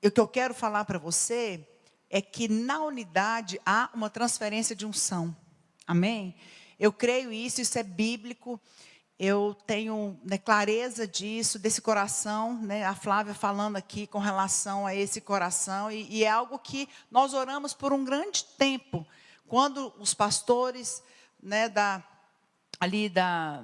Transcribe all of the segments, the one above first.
o que eu quero falar para você é que na unidade há uma transferência de unção. Amém? Eu creio isso é bíblico. Eu tenho, né, clareza disso, desse coração, né, a Flávia falando aqui com relação a esse coração, e é algo que nós oramos por um grande tempo, quando os pastores, né,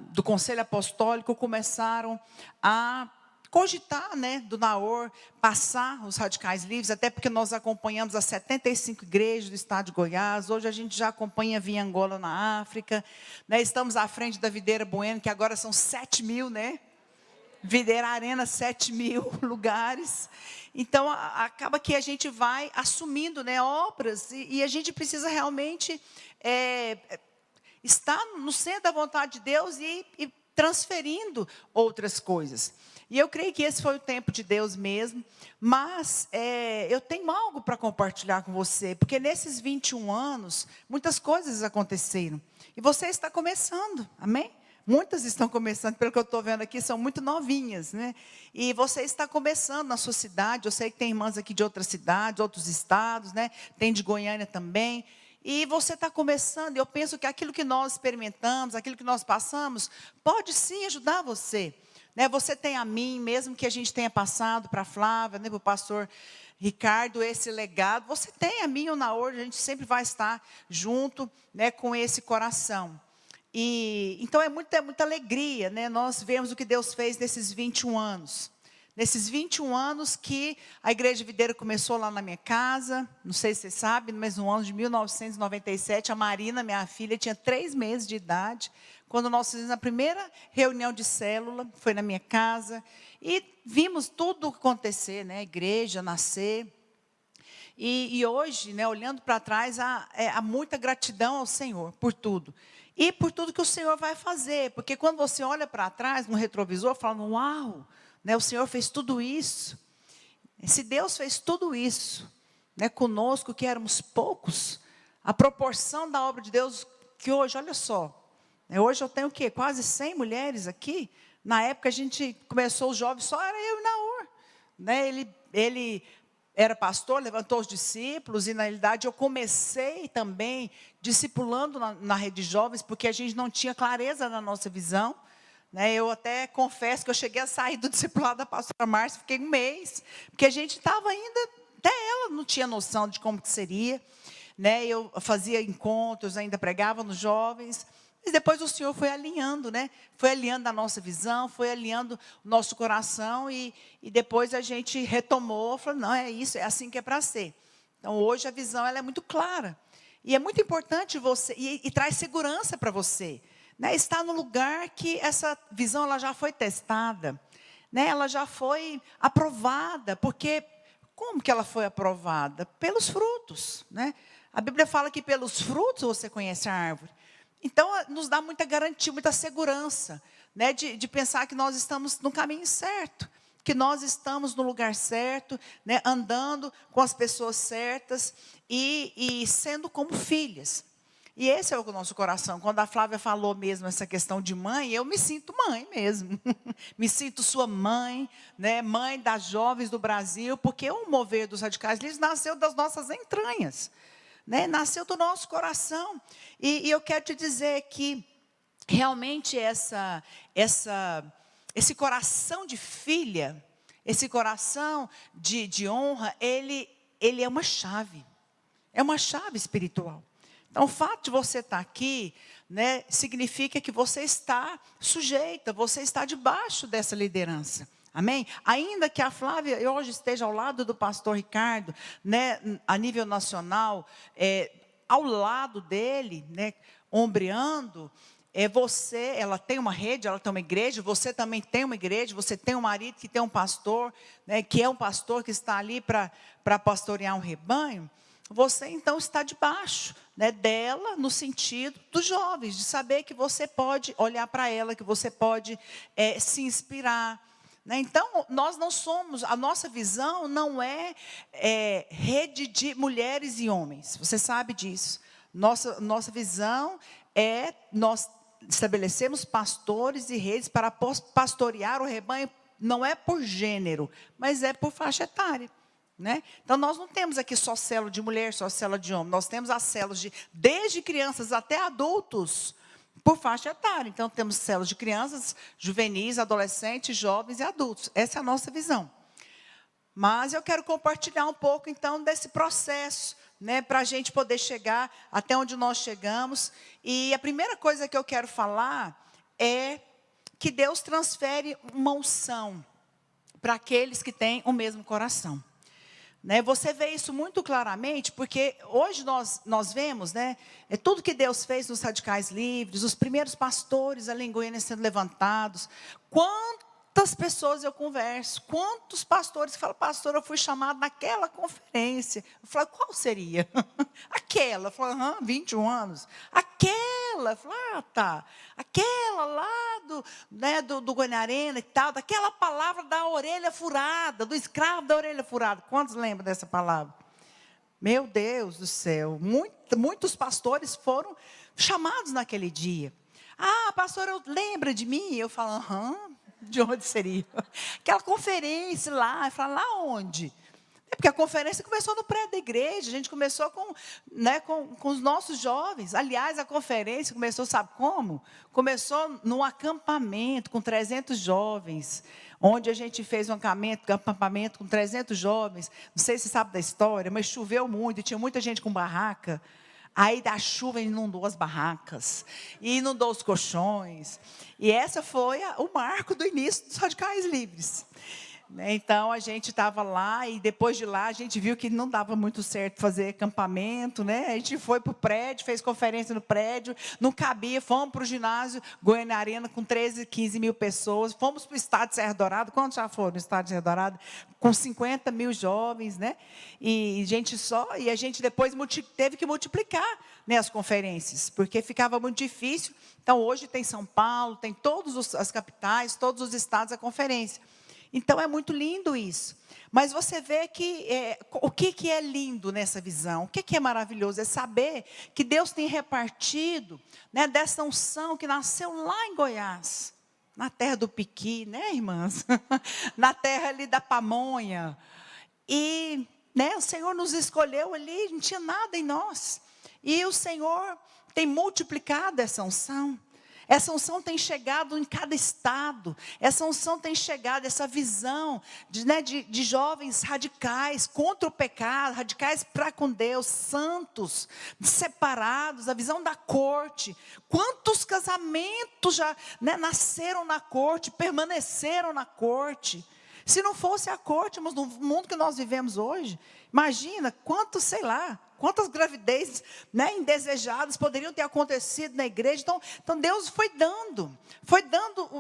do Conselho Apostólico começaram a cogitar, né, do Naor passar os radicais livres, até porque nós acompanhamos as 75 igrejas do estado de Goiás. Hoje a gente já acompanha via Angola na África, né, estamos à frente da Videira Bueno, que agora são 7.000, né, Videira Arena, 7.000 lugares. Então acaba que a gente vai assumindo, né, obras, e a gente precisa realmente estar no centro da vontade de Deus e transferindo outras coisas. E eu creio que esse foi o tempo de Deus mesmo, mas eu tenho algo para compartilhar com você, porque nesses 21 anos, muitas coisas aconteceram, e você está começando, amém? Muitas estão começando, pelo que eu estou vendo aqui, são muito novinhas, né? E você está começando na sua cidade. Eu sei que tem irmãs aqui de outras cidades, outros estados, né? Tem de Goiânia também. E você está começando, e eu penso que aquilo que nós experimentamos, aquilo que nós passamos, pode sim ajudar você. Né? Você tem a mim, mesmo que a gente tenha passado para a Flávia, né, para o pastor Ricardo, esse legado, você tem a mim ou na hora, a gente sempre vai estar junto, né, com esse coração. E então é muita alegria, né? Nós vemos o que Deus fez nesses 21 anos. Nesses 21 anos que a Igreja Videira começou lá na minha casa, não sei se você sabe, mas no ano de 1997, a Marina, minha filha, tinha 3 meses de idade, quando nós fizemos a primeira reunião de célula, foi na minha casa, e vimos tudo acontecer, né? A igreja nascer. E hoje, né, olhando para trás, há muita gratidão ao Senhor por tudo. E por tudo que o Senhor vai fazer. Porque quando você olha para trás, no retrovisor, fala, uau, né, o Senhor fez tudo isso. Se Deus fez tudo isso, né, conosco, que éramos poucos, a proporção da obra de Deus, que hoje, olha só, né, hoje eu tenho o quê? Quase 100 mulheres aqui. Na época a gente começou os jovens, só era eu e Naor. Né, ele era pastor, levantou os discípulos, e na realidade eu comecei também discipulando na rede de jovens, porque a gente não tinha clareza na nossa visão. Né, eu até confesso que eu cheguei a sair do discipulado da pastora Márcia, fiquei 1 mês, porque a gente estava ainda, até ela não tinha noção de como que seria. Né, eu fazia encontros, ainda pregava nos jovens, e depois o Senhor foi alinhando, né? Foi alinhando a nossa visão, foi alinhando o nosso coração, e depois a gente retomou, falou, não, é isso, é assim que é para ser. Então, hoje a visão ela é muito clara, e é muito importante você, e traz segurança para você, né? Estar no lugar que essa visão ela já foi testada, né? Ela já foi aprovada, porque como que ela foi aprovada? Pelos frutos, né? A Bíblia fala que pelos frutos você conhece a árvore. Então, nos dá muita garantia, muita segurança, né, de pensar que nós estamos no caminho certo, que nós estamos no lugar certo, né, andando com as pessoas certas e sendo como filhas. E esse é o nosso coração. Quando a Flávia falou mesmo essa questão de mãe, eu me sinto mãe mesmo. Me sinto sua mãe, né, mãe das jovens do Brasil, porque o mover dos radicais livres nasceu das nossas entranhas. Né, nasceu do nosso coração, e eu quero te dizer que realmente esse coração de filha, esse coração de honra, ele é uma chave espiritual. Então, o fato de você estar aqui, né, significa que você está sujeita, você está debaixo dessa liderança. Amém? Ainda que a Flávia hoje esteja ao lado do pastor Ricardo, né, a nível nacional, ao lado dele, né, ombreando, ela tem uma rede, ela tem uma igreja, você também tem uma igreja, você tem um marido que tem um pastor, né, que é um pastor que está ali para pastorear um rebanho. Você então está debaixo, né, dela, no sentido dos jovens, de saber que você pode olhar para ela, que você pode se inspirar. Né? Então, nós não somos, a nossa visão não é rede de mulheres e homens, você sabe disso. Nossa visão nós estabelecemos pastores e redes para pastorear o rebanho, não é por gênero, mas é por faixa etária. né? Então, nós não temos aqui só célula de mulher, só célula de homem. Nós temos as células desde crianças até adultos, por faixa etária. Então, temos células de crianças, juvenis, adolescentes, jovens e adultos. Essa é a nossa visão. Mas eu quero compartilhar um pouco, então, desse processo, né, para a gente poder chegar até onde nós chegamos. E a primeira coisa que eu quero falar é que Deus transfere uma unção para aqueles que têm o mesmo coração. Né, você vê isso muito claramente, porque hoje nós vemos, né, tudo que Deus fez nos Radicais Livres, os primeiros pastores ali em Goiânia sendo levantados. Quantas pessoas eu converso, quantos pastores que falam, pastor, eu fui chamado naquela conferência. Eu falo, qual seria? Aquela. Eu falo, 21 anos. Aquela. Eu falo, tá. Aquela lá do Goiânia Arena e tal, daquela palavra da orelha furada, do escravo da orelha furada. Quantos lembram dessa palavra? Meu Deus do céu. Muitos pastores foram chamados naquele dia. Pastor, lembra de mim? Eu falo, de onde seria? Aquela conferência lá, eu falo, lá onde? Porque a conferência começou no prédio da igreja, a gente começou com os nossos jovens. Aliás, a conferência começou, sabe como? Começou num acampamento com 300 jovens, onde a gente fez um acampamento com 300 jovens. Não sei se você sabe da história, mas choveu muito e tinha muita gente com barraca. Aí da chuva inundou as barracas, e inundou os colchões. E essa foi o marco do início dos Radicais Livres. Então, a gente estava lá, e depois de lá, a gente viu que não dava muito certo fazer acampamento, né? A gente foi para o prédio, fez conferência no prédio, não cabia, fomos para o ginásio Goiânia Arena com 13, 15 mil pessoas, fomos para o estado de Serra Dourada. Quantos já foram no estado de Serra Dourada? Com 50 mil jovens, né? E a gente depois teve que multiplicar, né, as conferências, porque ficava muito difícil. Então, hoje tem São Paulo, tem todas as capitais, todos os estados a conferência. Então, é muito lindo isso. Mas você vê que o que é lindo nessa visão, o que é maravilhoso, é saber que Deus tem repartido, né, dessa unção que nasceu lá em Goiás, na terra do Piqui, né, irmãs? Na terra ali da pamonha. E, né, o Senhor nos escolheu ali, não tinha nada em nós. E o Senhor tem multiplicado essa unção. Essa unção tem chegado em cada estado. Essa unção tem chegado, essa visão de jovens radicais contra o pecado, radicais para com Deus, santos, separados, a visão da corte. Quantos casamentos já, né, nasceram na corte, permaneceram na corte. Se não fosse a corte, mas no mundo que nós vivemos hoje, imagina quantas gravidezes, né, indesejadas poderiam ter acontecido na igreja. Então Deus foi dando,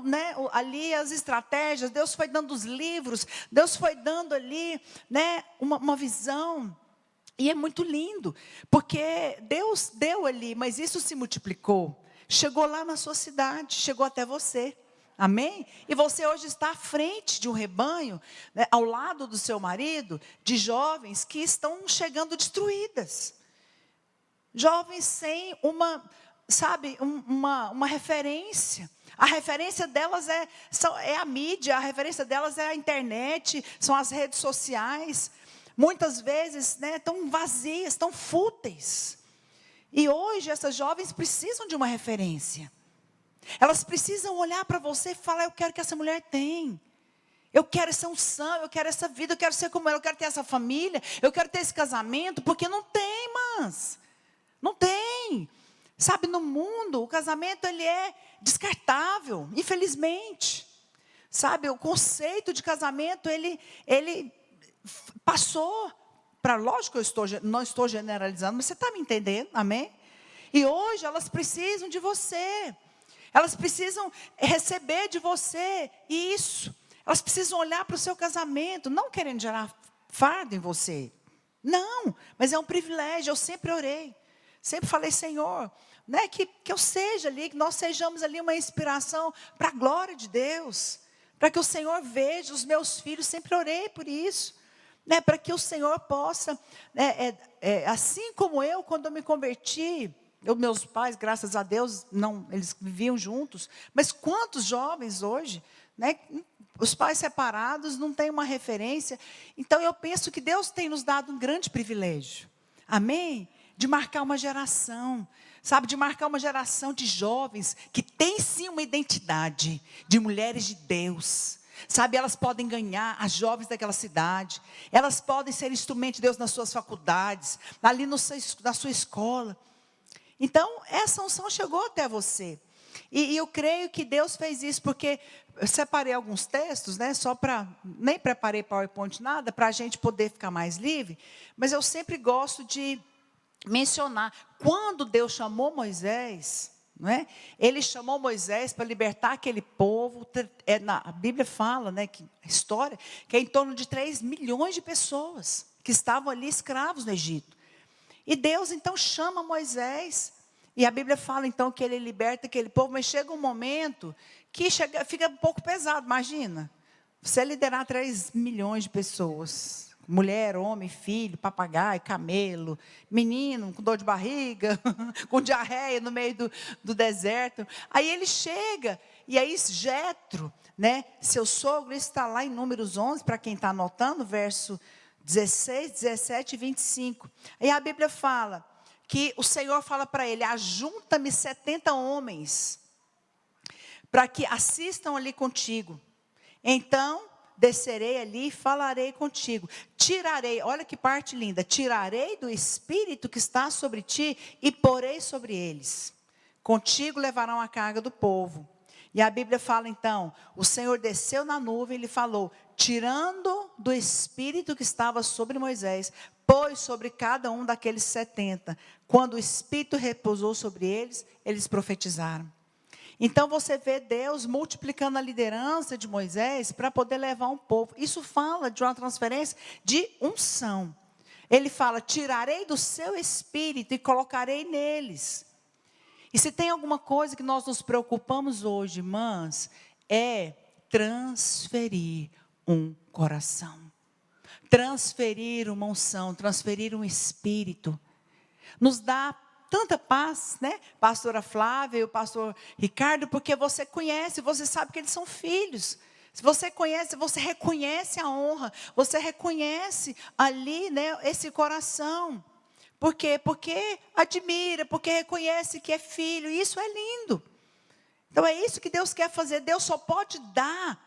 né, ali as estratégias, Deus foi dando os livros, Deus foi dando ali, né, uma visão. E é muito lindo, porque Deus deu ali, mas isso se multiplicou. Chegou lá na sua cidade, chegou até você. Amém? E você hoje está à frente de um rebanho, né, ao lado do seu marido, de jovens que estão chegando destruídas. Jovens sem uma referência. A referência delas é a mídia, a referência delas é a internet, são as redes sociais. Muitas vezes, né, tão vazias, tão fúteis. E hoje essas jovens precisam de uma referência. Elas precisam olhar para você e falar, eu quero que essa mulher tenha. Eu quero essa unção, eu quero essa vida, eu quero ser como ela, eu quero ter essa família, eu quero ter esse casamento, porque não tem, irmãs. Não tem. Sabe, no mundo, o casamento ele é descartável, infelizmente. Sabe, o conceito de casamento, ele passou para, lógico, não estou generalizando, mas você está me entendendo, amém? E hoje elas precisam de você. Elas precisam receber de você isso. Elas precisam olhar para o seu casamento, não querendo gerar fardo em você. Não, mas é um privilégio. Eu sempre orei. Sempre falei, Senhor, né, que eu seja ali, que nós sejamos ali uma inspiração para a glória de Deus. Para que o Senhor veja os meus filhos. Sempre orei por isso. Né, para que o Senhor possa, assim como eu, quando eu me converti, meus pais, graças a Deus, eles viviam juntos. Mas quantos jovens hoje, né? Os pais separados não têm uma referência. Então, eu penso que Deus tem nos dado um grande privilégio. Amém? De marcar uma geração, sabe? De marcar uma geração de jovens que tem sim uma identidade de mulheres de Deus. Sabe, elas podem ganhar, as jovens daquela cidade. Elas podem ser instrumento de Deus nas suas faculdades, ali na sua escola. Então, essa unção chegou até você. E eu creio que Deus fez isso, porque eu separei alguns textos, né, só para, nem preparei PowerPoint nada, para a gente poder ficar mais livre, mas eu sempre gosto de mencionar, quando Deus chamou Moisés, não é? Ele chamou Moisés para libertar aquele povo, a Bíblia fala, né, que a história, que é em torno de 3 milhões de pessoas, que estavam ali escravos no Egito. E Deus então chama Moisés, e a Bíblia fala então que ele liberta aquele povo, mas chega um momento que fica um pouco pesado, imagina. Você liderar 3 milhões de pessoas, mulher, homem, filho, papagaio, camelo, menino com dor de barriga, com diarreia no meio do deserto. Aí ele chega, e aí Jetro, né, seu sogro, está lá em Números 11, para quem está anotando, verso 16, 17 e 25. Aí a Bíblia fala que o Senhor fala para ele: ajunta-me 70 homens, para que assistam ali contigo. Então, descerei ali e falarei contigo. Tirarei, olha que parte linda, tirarei do espírito que está sobre ti e porei sobre eles. Contigo levarão a carga do povo. E a Bíblia fala então, o Senhor desceu na nuvem e lhe falou, tirando do espírito que estava sobre Moisés, pôs sobre cada um daqueles 70. Quando o espírito repousou sobre eles, eles profetizaram. Então você vê Deus multiplicando a liderança de Moisés para poder levar um povo. Isso fala de uma transferência de unção. Ele fala, tirarei do seu espírito e colocarei neles. E se tem alguma coisa que nós nos preocupamos hoje, irmãs, é transferir um coração. Transferir uma unção, transferir um espírito. Nos dá tanta paz, né? Pastora Flávia e o pastor Ricardo, porque você conhece, você sabe que eles são filhos. Se você conhece, você reconhece a honra, você reconhece ali, né, esse coração. Por quê? Porque admira, porque reconhece que é filho, e isso é lindo. Então é isso que Deus quer fazer. Deus só pode dar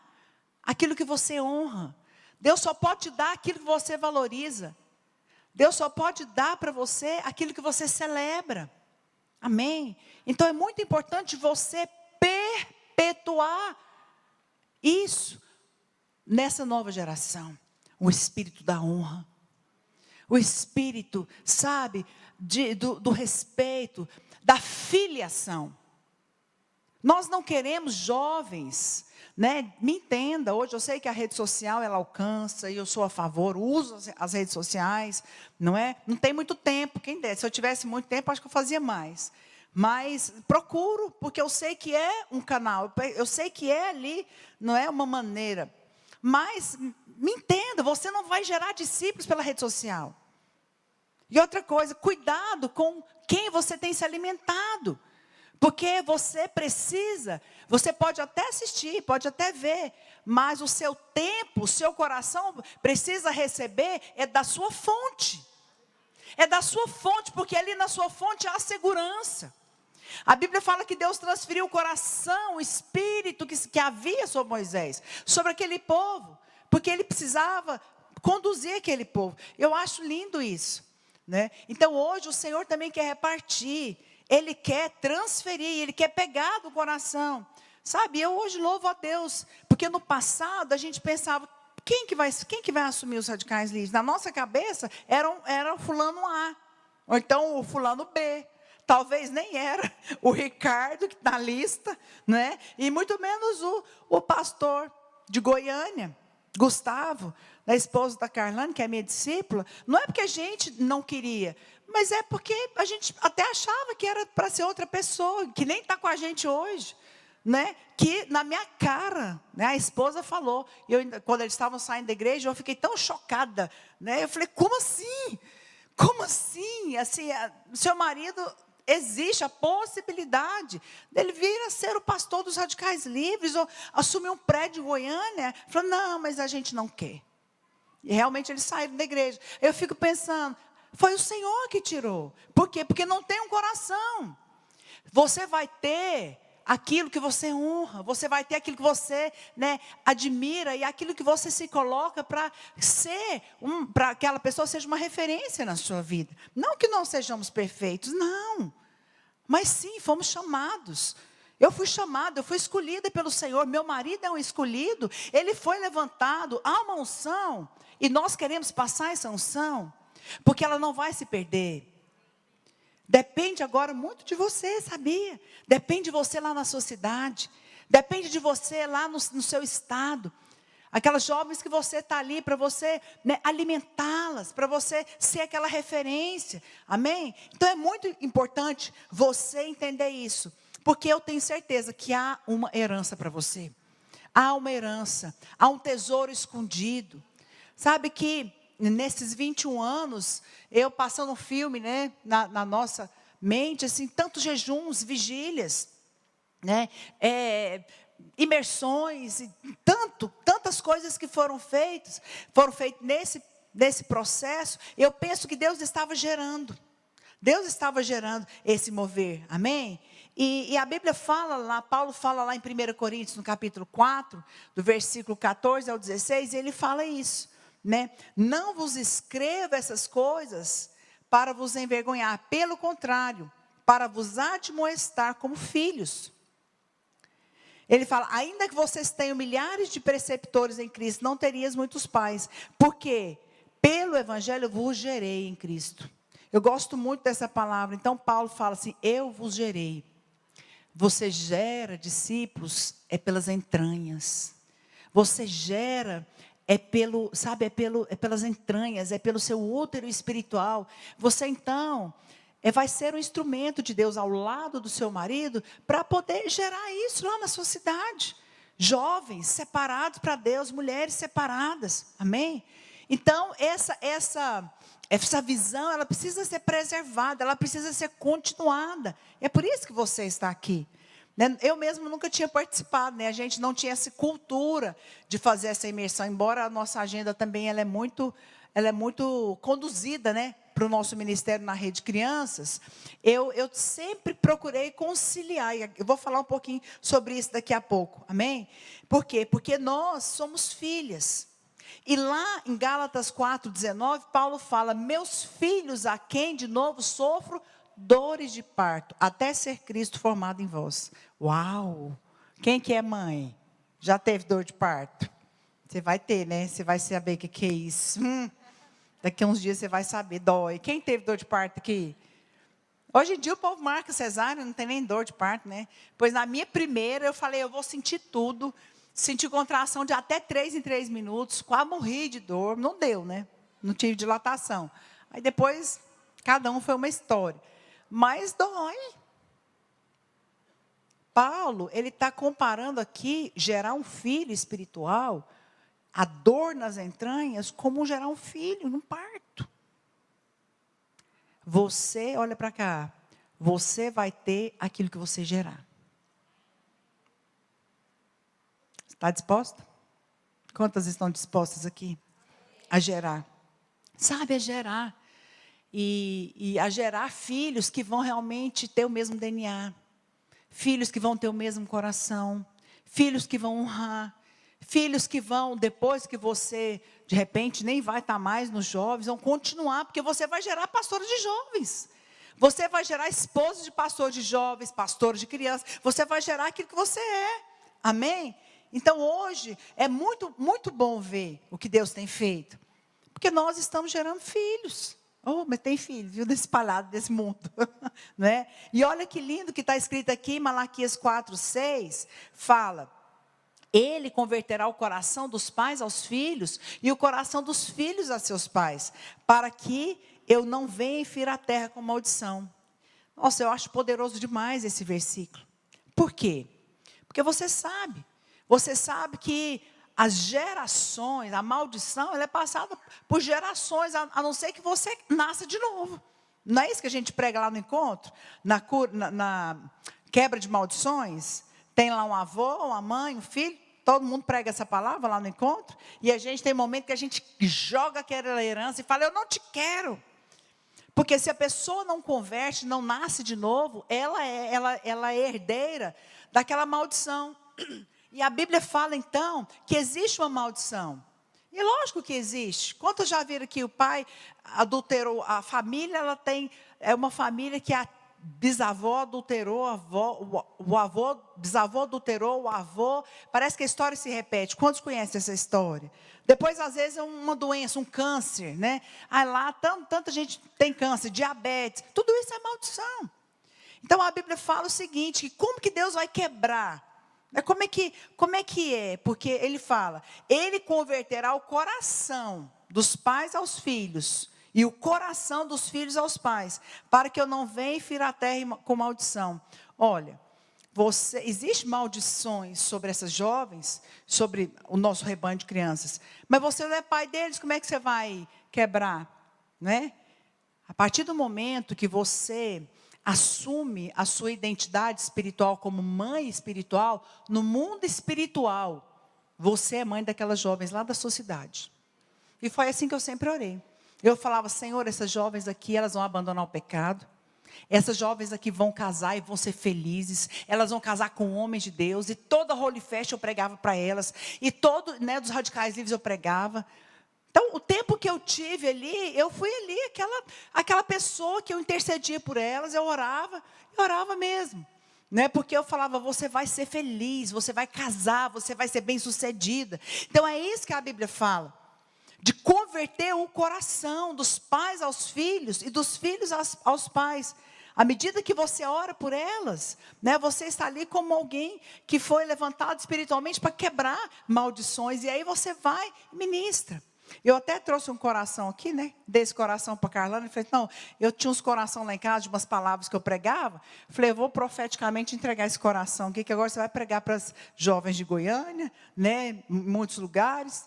aquilo que você honra. Deus só pode te dar aquilo que você valoriza. Deus só pode dar para você aquilo que você celebra. Amém? Então é muito importante você perpetuar isso nessa nova geração. O espírito da honra. O espírito, sabe, do respeito, da filiação. Nós não queremos jovens, né? Me entenda, hoje eu sei que a rede social ela alcança, e eu sou a favor, uso as redes sociais, não é? Não tem muito tempo, quem der, se eu tivesse muito tempo, acho que eu fazia mais. Mas procuro, porque eu sei que é um canal, eu sei que é ali, não é uma maneira. Mas, me entenda, você não vai gerar discípulos pela rede social. E outra coisa, cuidado com quem você tem se alimentado. Porque você precisa, você pode até assistir, pode até ver, mas o seu tempo, o seu coração precisa receber é da sua fonte. É da sua fonte, porque ali na sua fonte há segurança. A Bíblia fala que Deus transferiu o coração, o espírito que havia sobre Moisés, sobre aquele povo, porque ele precisava conduzir aquele povo. Eu acho lindo isso, né? Então hoje o Senhor também quer repartir, Ele quer transferir, Ele quer pegar do coração. Sabe, eu hoje louvo a Deus, porque no passado a gente pensava, quem que vai assumir os radicais livres? Na nossa cabeça era o fulano A, ou então o fulano B. Talvez nem era o Ricardo que está na lista, né? E muito menos o pastor de Goiânia, Gustavo, da esposa da Carlane, que é minha discípula. Não é porque a gente não queria, mas é porque a gente até achava que era para ser outra pessoa, que nem está com a gente hoje, né? Que na minha cara, né, a esposa falou, quando eles estavam saindo da igreja, eu fiquei tão chocada, né? Eu falei, como assim? Como assim? Assim, seu marido existe a possibilidade dele vir a ser o pastor dos Radicais Livres, ou assumir um prédio em Goiânia. Falou, não, mas a gente não quer. E realmente eles saíram da igreja. Eu fico pensando, foi o Senhor que tirou. Por quê? Porque não tem um coração. Você vai ter aquilo que você honra, você vai ter aquilo que você, admira, e aquilo que você se coloca para ser, para que aquela pessoa seja uma referência na sua vida. Não que não sejamos perfeitos, não. Mas sim, fomos chamados. Eu fui chamada, eu fui escolhida pelo Senhor. Meu marido é um escolhido, ele foi levantado, há uma unção, e nós queremos passar essa unção, porque ela não vai se perder. Depende agora muito de você, sabia? Depende de você lá na sua cidade. Depende de você lá no seu estado. Aquelas jovens que você está ali para você, alimentá-las, para você ser aquela referência. Amém? Então é muito importante você entender isso. Porque eu tenho certeza que há uma herança para você. Há uma herança, há um tesouro escondido. Sabe que nesses 21 anos, eu passando um filme, na nossa mente, assim, tantos jejuns, vigílias, imersões, e tantas coisas que foram feitas nesse processo. Eu penso que Deus estava gerando esse mover, amém? E a Bíblia fala lá, Paulo fala lá em 1 Coríntios, no capítulo 4, do versículo 14 ao 16, ele fala isso. Não vos escrevo essas coisas para vos envergonhar, pelo contrário, para vos admoestar como filhos. Ele fala, ainda que vocês tenham milhares de preceptores em Cristo, não terias muitos pais, porque pelo Evangelho vos gerei em Cristo. Eu gosto muito dessa palavra. Então Paulo fala assim, eu vos gerei. Você gera discípulos pelas entranhas. Você gera pelas entranhas, pelo seu útero espiritual. Você então vai ser um instrumento de Deus ao lado do seu marido para poder gerar isso lá na sua cidade. Jovens separados para Deus, mulheres separadas, amém? Então essa visão, ela precisa ser preservada, ela precisa ser continuada. É por isso que você está aqui. Eu mesmo nunca tinha participado, a gente não tinha essa cultura de fazer essa imersão, embora a nossa agenda também ela é muito conduzida, para o nosso ministério na Rede Crianças. Eu sempre procurei conciliar, e eu vou falar um pouquinho sobre isso daqui a pouco, amém? Por quê? Porque nós somos filhas. E lá em Gálatas 4:19, Paulo fala, meus filhos, a quem de novo sofro dores de parto, até ser Cristo formado em vós. Uau! Quem que é mãe? Já teve dor de parto? Você vai ter, Você vai saber o que é isso. Daqui a uns dias você vai saber, dói. Quem teve dor de parto aqui? Hoje em dia o povo marca cesárea, não tem nem dor de parto, Pois na minha primeira eu falei, eu vou sentir tudo. Senti contração de até 3 em 3 minutos, quase morri de dor, não deu, Não tive dilatação. Aí depois, cada um foi uma história. Mas dói. Paulo, ele está comparando aqui, gerar um filho espiritual, a dor nas entranhas, como gerar um filho num parto. Você, olha para cá, você vai ter aquilo que você gerar. Está disposta? Quantas estão dispostas aqui a gerar? Sabe, a gerar. E a gerar filhos que vão realmente ter o mesmo DNA. Filhos que vão ter o mesmo coração. Filhos que vão honrar. Filhos que vão, depois que você, de repente, nem vai estar mais nos jovens, vão continuar, porque você vai gerar pastores de jovens. Você vai gerar esposos de pastores de jovens, pastores de crianças. Você vai gerar aquilo que você é. Amém? Então, hoje, é muito, muito bom ver o que Deus tem feito. Porque nós estamos gerando filhos. Oh, mas tem filho, viu, espalhado desse mundo. E olha que lindo que está escrito aqui em Malaquias 4:6. Fala, ele converterá o coração dos pais aos filhos e o coração dos filhos a seus pais, para que eu não venha e fira a terra com maldição. Nossa, eu acho poderoso demais esse versículo. Por quê? Porque você sabe que as gerações, a maldição, ela é passada por gerações, a não ser que você nasça de novo. Não é isso que a gente prega lá no encontro? Na quebra de maldições? Tem lá um avô, uma mãe, um filho. Todo mundo prega essa palavra lá no encontro. E a gente tem momento que a gente joga aquela herança e fala, eu não te quero. Porque se a pessoa não converte, não nasce de novo, ela é herdeira daquela maldição. E a Bíblia fala então que existe uma maldição. E lógico que existe. Quantos já viram que o pai adulterou? A família, é uma família que a bisavó adulterou, bisavô adulterou, o avô. Parece que a história se repete. Quantos conhecem essa história? Depois, às vezes, é uma doença, um câncer, né? Aí lá, tanta gente tem câncer, diabetes. Tudo isso é maldição. Então, a Bíblia fala o seguinte, como que Deus vai quebrar? Como é que é? Porque ele fala, ele converterá o coração dos pais aos filhos, e o coração dos filhos aos pais, para que eu não venha e fira a terra com maldição. Olha, existe maldições sobre essas jovens, sobre o nosso rebanho de crianças, mas você não é pai deles, como é que você vai quebrar? Não é? A partir do momento que você assume a sua identidade espiritual como mãe espiritual, no mundo espiritual, você é mãe daquelas jovens lá da sua cidade. E foi assim que eu sempre orei. Eu falava, Senhor, essas jovens aqui, elas vão abandonar o pecado. Essas jovens aqui vão casar e vão ser felizes. Elas vão casar com homens de Deus. E toda Holy Fest eu pregava para elas. E dos radicais livres eu pregava. Então, o tempo que eu tive ali, eu fui ali, aquela pessoa que eu intercedia por elas, eu orava mesmo. Né? Porque eu falava, você vai ser feliz, você vai casar, você vai ser bem-sucedida. Então, é isso que a Bíblia fala. De converter o coração dos pais aos filhos e dos filhos aos pais. À medida que você ora por elas, né, você está ali como alguém que foi levantado espiritualmente para quebrar maldições. E aí você vai e ministra. Eu até trouxe um coração aqui, né? Dei esse coração para a Carlana. E falei, não, eu tinha uns coração lá em casa, de umas palavras que eu pregava. Falei, eu vou profeticamente entregar esse coração aqui, que agora você vai pregar para as jovens de Goiânia, né? Em muitos lugares.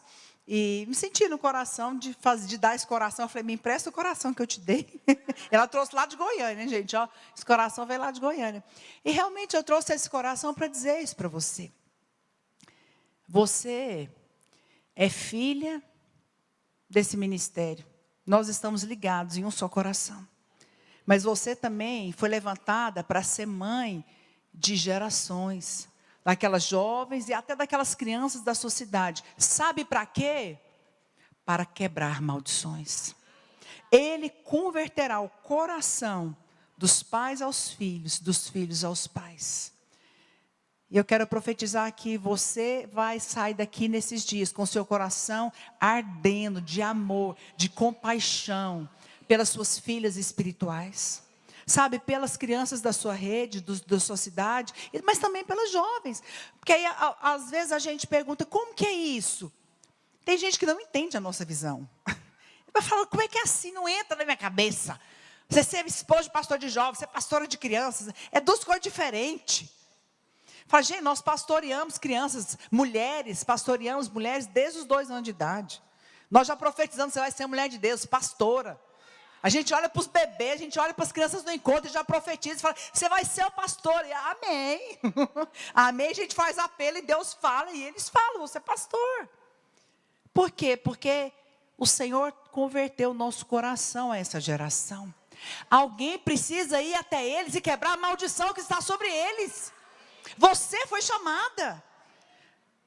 E me senti no coração de dar esse coração. Eu falei, me empresta o coração que eu te dei. Ela trouxe lá de Goiânia, gente. Ó, esse coração veio lá de Goiânia. E realmente eu trouxe esse coração para dizer isso para você. Você é filha desse ministério. Nós estamos ligados em um só coração. Mas você também foi levantada para ser mãe de gerações. Daquelas jovens e até daquelas crianças da sua cidade. Sabe para quê? Para quebrar maldições. Ele converterá o coração dos pais aos filhos, dos filhos aos pais. E eu quero profetizar que você vai sair daqui nesses dias com seu coração ardendo de amor, de compaixão pelas suas filhas espirituais. Sabe, pelas crianças da sua rede, da sua cidade, mas também pelas jovens. Porque aí, às vezes, a gente pergunta, como que é isso? Tem gente que não entende a nossa visão. Vai falar, como é que é assim? Não entra na minha cabeça. Você ser esposa de pastor de jovens, ser pastora de crianças, é duas coisas diferentes. Fala, gente, nós pastoreamos crianças, pastoreamos mulheres desde os 2 anos de idade. Nós já profetizamos, você vai ser mulher de Deus, pastora. A gente olha para os bebês, a gente olha para as crianças no encontro e já profetiza e fala, você vai ser o pastor. E, amém. Amém, a gente faz apelo e Deus fala e eles falam, você é pastor. Por quê? Porque o Senhor converteu o nosso coração a essa geração. Alguém precisa ir até eles e quebrar a maldição que está sobre eles. Você foi chamada.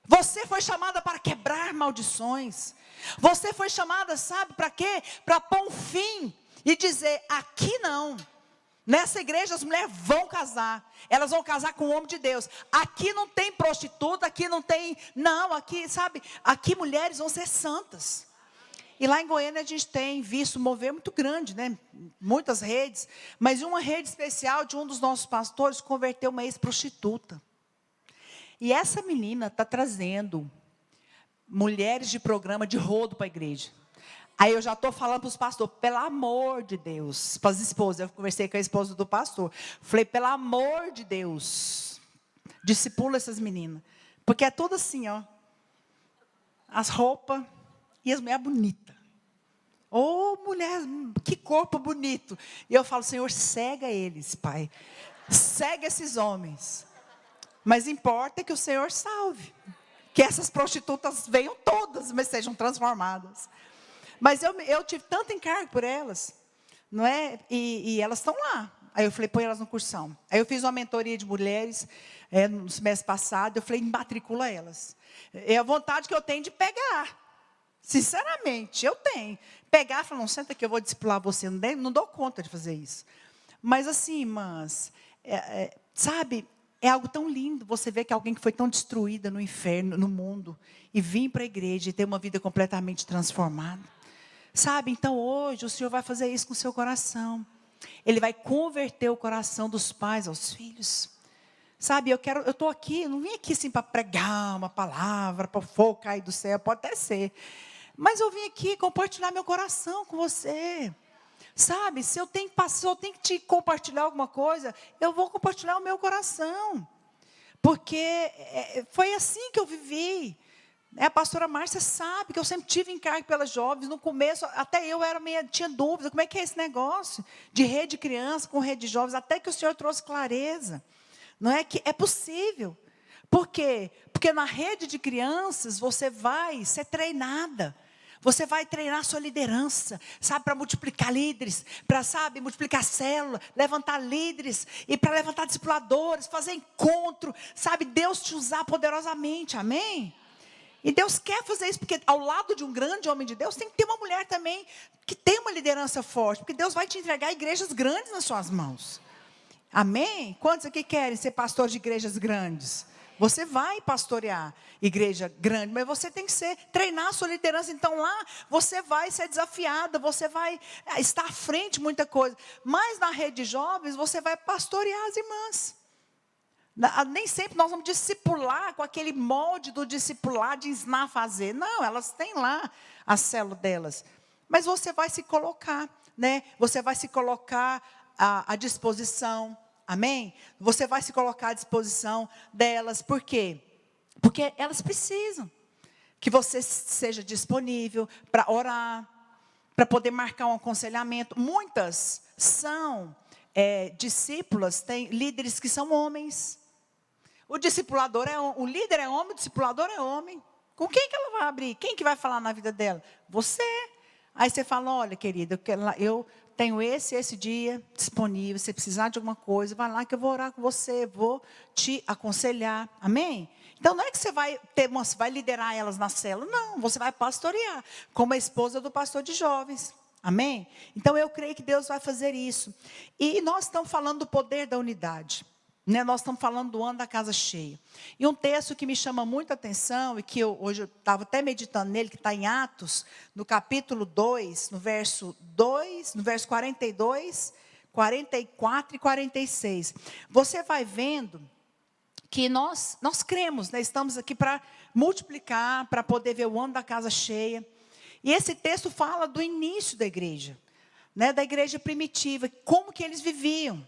Você foi chamada para quebrar maldições. Você foi chamada, sabe para quê? Para pôr um fim e dizer, aqui não. Nessa igreja as mulheres vão casar. Elas vão casar com o homem de Deus. Aqui não tem prostituta, aqui não tem... Não, aqui, sabe, aqui mulheres vão ser santas. E lá em Goiânia a gente tem visto um mover muito grande, né? Muitas redes. Mas uma rede especial de um dos nossos pastores converteu uma ex-prostituta. E essa menina está trazendo mulheres de programa de rodo para a igreja. Aí eu já estou falando para os pastores, pelo amor de Deus, para as esposas, eu conversei com a esposa do pastor, falei, pelo amor de Deus, discipula essas meninas, porque é tudo assim, ó, as roupas e as mulheres bonitas. Mulher, que que corpo bonito. E eu falo, Senhor, cega eles, Pai. Cega esses homens. Mas importa que o Senhor salve. Que essas prostitutas venham todas, mas sejam transformadas. Mas eu tive tanto encargo por elas, não é? E elas estão lá. Aí eu falei, põe elas no cursão. Aí eu fiz uma mentoria de mulheres no semestre passado. Eu falei, matricula elas. É a vontade que eu tenho de pegar. Sinceramente, eu tenho. Pegar e falar, não, senta aqui, eu vou discipular você. Não dou conta de fazer isso. Mas assim, irmãs, sabe, é algo tão lindo você ver que alguém que foi tão destruída no inferno, no mundo, e vir para a igreja e ter uma vida completamente transformada. Sabe, então hoje o Senhor vai fazer isso com o seu coração. Ele vai converter o coração dos pais aos filhos. Sabe, eu estou aqui, eu não vim aqui assim para pregar uma palavra, para o fogo cair do céu, pode até ser. Mas eu vim aqui compartilhar meu coração com você. Sabe, se eu tenho que te compartilhar alguma coisa, eu vou compartilhar o meu coração. Porque foi assim que eu vivi. A pastora Márcia sabe que eu sempre tive encargo pelas jovens. No começo, até eu tinha dúvida. Como é que é esse negócio de rede de criança com rede de jovens? Até que o Senhor trouxe clareza. Não é que é possível. Por quê? Porque na rede de crianças você vai ser treinada. Você vai treinar sua liderança, sabe, para multiplicar líderes, para, sabe, multiplicar célula, levantar líderes, e para levantar discipuladores, fazer encontro, sabe, Deus te usar poderosamente, amém? E Deus quer fazer isso, porque ao lado de um grande homem de Deus, tem que ter uma mulher também, que tem uma liderança forte, porque Deus vai te entregar igrejas grandes nas suas mãos, amém? Quantos aqui querem ser pastores de igrejas grandes? Você vai pastorear igreja grande, mas você tem que treinar a sua liderança. Então lá você vai ser desafiada, você vai estar à frente de muita coisa. Mas na rede de jovens você vai pastorear as irmãs. Nem sempre nós vamos discipular com aquele molde do discipular, de ensinar a fazer. Não, elas têm lá a célula delas. Mas você vai se colocar, né? Você vai se colocar à disposição. Amém? Você vai se colocar à disposição delas. Por quê? Porque elas precisam que você seja disponível para orar, para poder marcar um aconselhamento. Muitas são discípulas, tem líderes que são homens. O discipulador o líder é homem, o discipulador é homem. Com quem que ela vai abrir? Quem que vai falar na vida dela? Você. Aí você fala, olha, querida, eu tenho esse dia disponível, se precisar de alguma coisa, vai lá que eu vou orar com você, vou te aconselhar, amém? Então não é que você vai liderar elas na célula, não, você vai pastorear, como a esposa do pastor de jovens, amém? Então eu creio que Deus vai fazer isso. E nós estamos falando do poder da unidade, né? Nós estamos falando do ano da casa cheia. E um texto que me chama muita atenção, e que hoje eu estava até meditando nele, que está em Atos, no capítulo 2, no verso 42, 44 e 46. Você vai vendo que nós cremos, né? Estamos aqui para multiplicar, para poder ver o ano da casa cheia. E esse texto fala do início da igreja, né? Da igreja primitiva, como que eles viviam.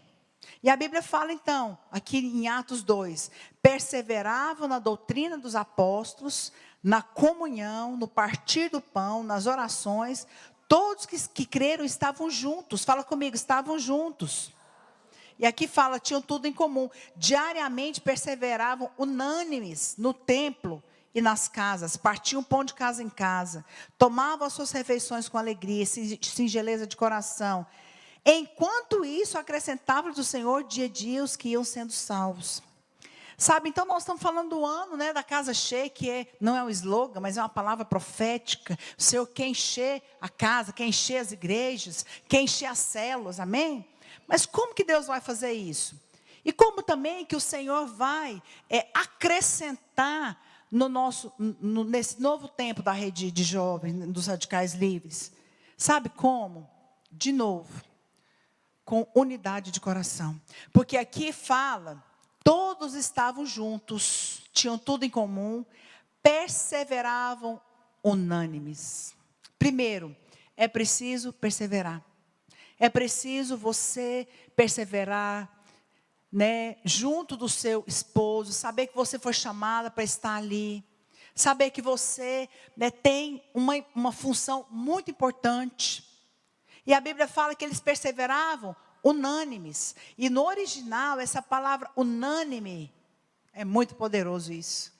E a Bíblia fala então, aqui em Atos 2, perseveravam na doutrina dos apóstolos, na comunhão, no partir do pão, nas orações, todos que creram estavam juntos. Fala comigo, estavam juntos. E aqui fala, tinham tudo em comum. Diariamente perseveravam unânimes no templo e nas casas. Partiam pão de casa em casa. Tomavam as suas refeições com alegria, singeleza de coração. Enquanto isso, acrescentava-lhes o Senhor dia a dia os que iam sendo salvos. Sabe, então nós estamos falando do ano, né, da casa cheia, que não é um slogan, mas é uma palavra profética. O Senhor quer encher a casa, quer encher as igrejas, quer encher as células, amém? Mas como que Deus vai fazer isso? E como também que o Senhor vai acrescentar nesse novo tempo da rede de jovens, dos radicais livres? Sabe como? De novo, com unidade de coração. Porque aqui fala, todos estavam juntos, tinham tudo em comum, perseveravam unânimes. Primeiro, é preciso perseverar. É preciso você perseverar, né, junto do seu esposo, saber que você foi chamada para estar ali, saber que você, né, tem uma função muito importante. E a Bíblia fala que eles perseveravam unânimes. E no original, essa palavra unânime, é muito poderoso isso.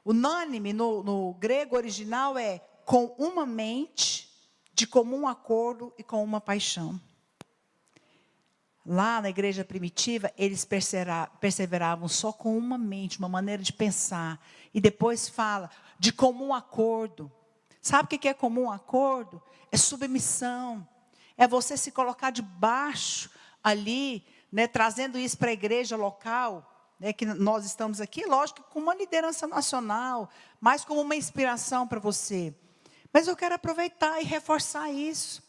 Unânime no grego original é com uma mente, de comum acordo e com uma paixão. Lá na igreja primitiva, eles perseveravam só com uma mente, uma maneira de pensar. E depois fala de comum acordo. Sabe o que é comum acordo? É submissão. É você se colocar debaixo ali, né, trazendo isso para a igreja local, né, que nós estamos aqui, lógico, com uma liderança nacional, mas como uma inspiração para você. Mas eu quero aproveitar e reforçar isso.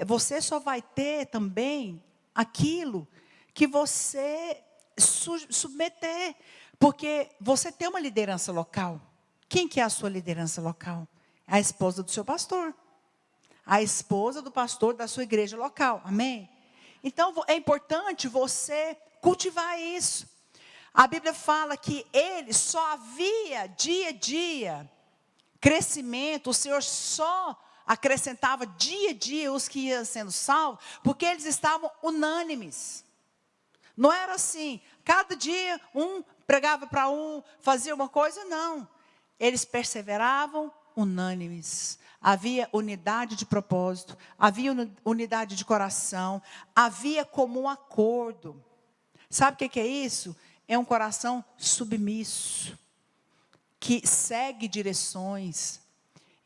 Você só vai ter também aquilo que você submeter, porque você tem uma liderança local. Quem que é a sua liderança local? A esposa do seu pastor, a esposa do pastor da sua igreja local, amém? Então é importante você cultivar isso. A Bíblia fala que ele só havia dia a dia crescimento, o Senhor só acrescentava dia a dia os que iam sendo salvos, porque eles estavam unânimes. Não era assim, cada dia um pregava para um, fazia uma coisa, não. Eles perseveravam unânimes. Havia unidade de propósito, havia unidade de coração, havia comum acordo. Sabe o que é isso? É um coração submisso, que segue direções.